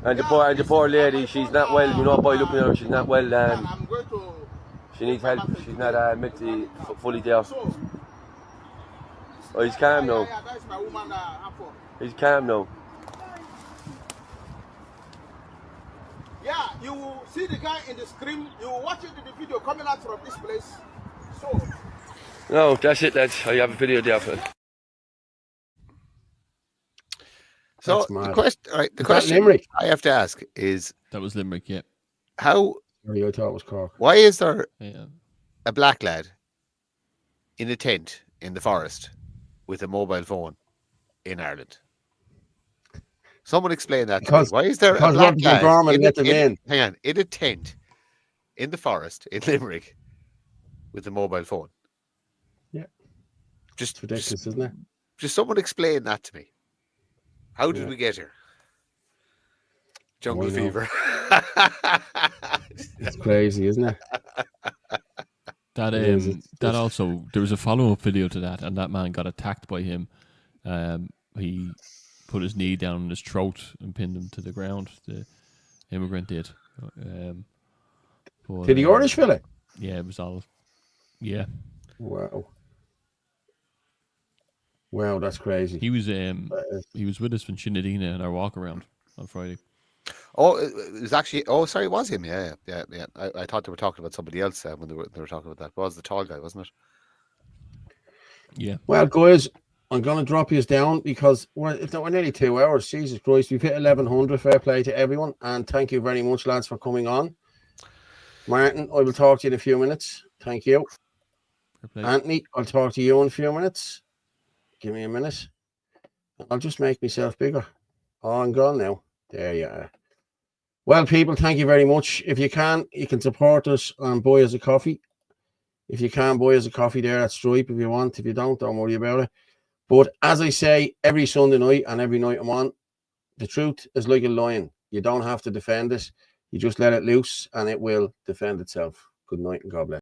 And the poor lady, she's not well, you know, boy looking at her, she's not well, she needs help, she's not mentally fully there. Oh, he's calm now. He's calm now. Yeah, you will see the guy in the screen, you will watch it in the video coming out from this place. So. No, that's it, lads. I have a video there for it. So the question I have to ask is... That was Limerick, yeah. How... Sorry, I thought it was Cork. Why is there a black lad in a tent in the forest with a mobile phone in Ireland? Someone explain that to me. Why is there a black lad in a tent in the forest in Limerick with a mobile phone? Yeah. It's ridiculous, isn't it? Just someone explain that to me. How did we get here? Jungle fever. It's crazy, isn't it? That also, there was a follow-up video to that, and that man got attacked by him. He put his knee down in his throat and pinned him to the ground. immigrant did. Did the Irish fella? Yeah, it was all. Yeah. Wow. Wow, that's crazy. He was with us from Shinadina in our walk around on Friday. Oh, it was actually. Oh, sorry, it was him. Yeah. I thought they were talking about somebody else when they were talking about that. It was the tall guy, wasn't it? Yeah. Well, guys, I'm going to drop you down because we're nearly 2 hours. Jesus Christ, we've hit 1100. Fair play to everyone, and thank you very much, lads, for coming on. Martin, I will talk to you in a few minutes. Thank you. Anthony, I'll talk to you in a few minutes. Give me a minute. I'll just make myself bigger. Oh, I'm gone now. There you are. Well, people, thank you very much. If you can support us and buy us a coffee. If you can buy us a coffee there at Stripe if you want. If you don't worry about it. But as I say, every Sunday night and every night I'm on, the truth is like a lion. You don't have to defend it. You just let it loose and it will defend itself. Good night and God bless.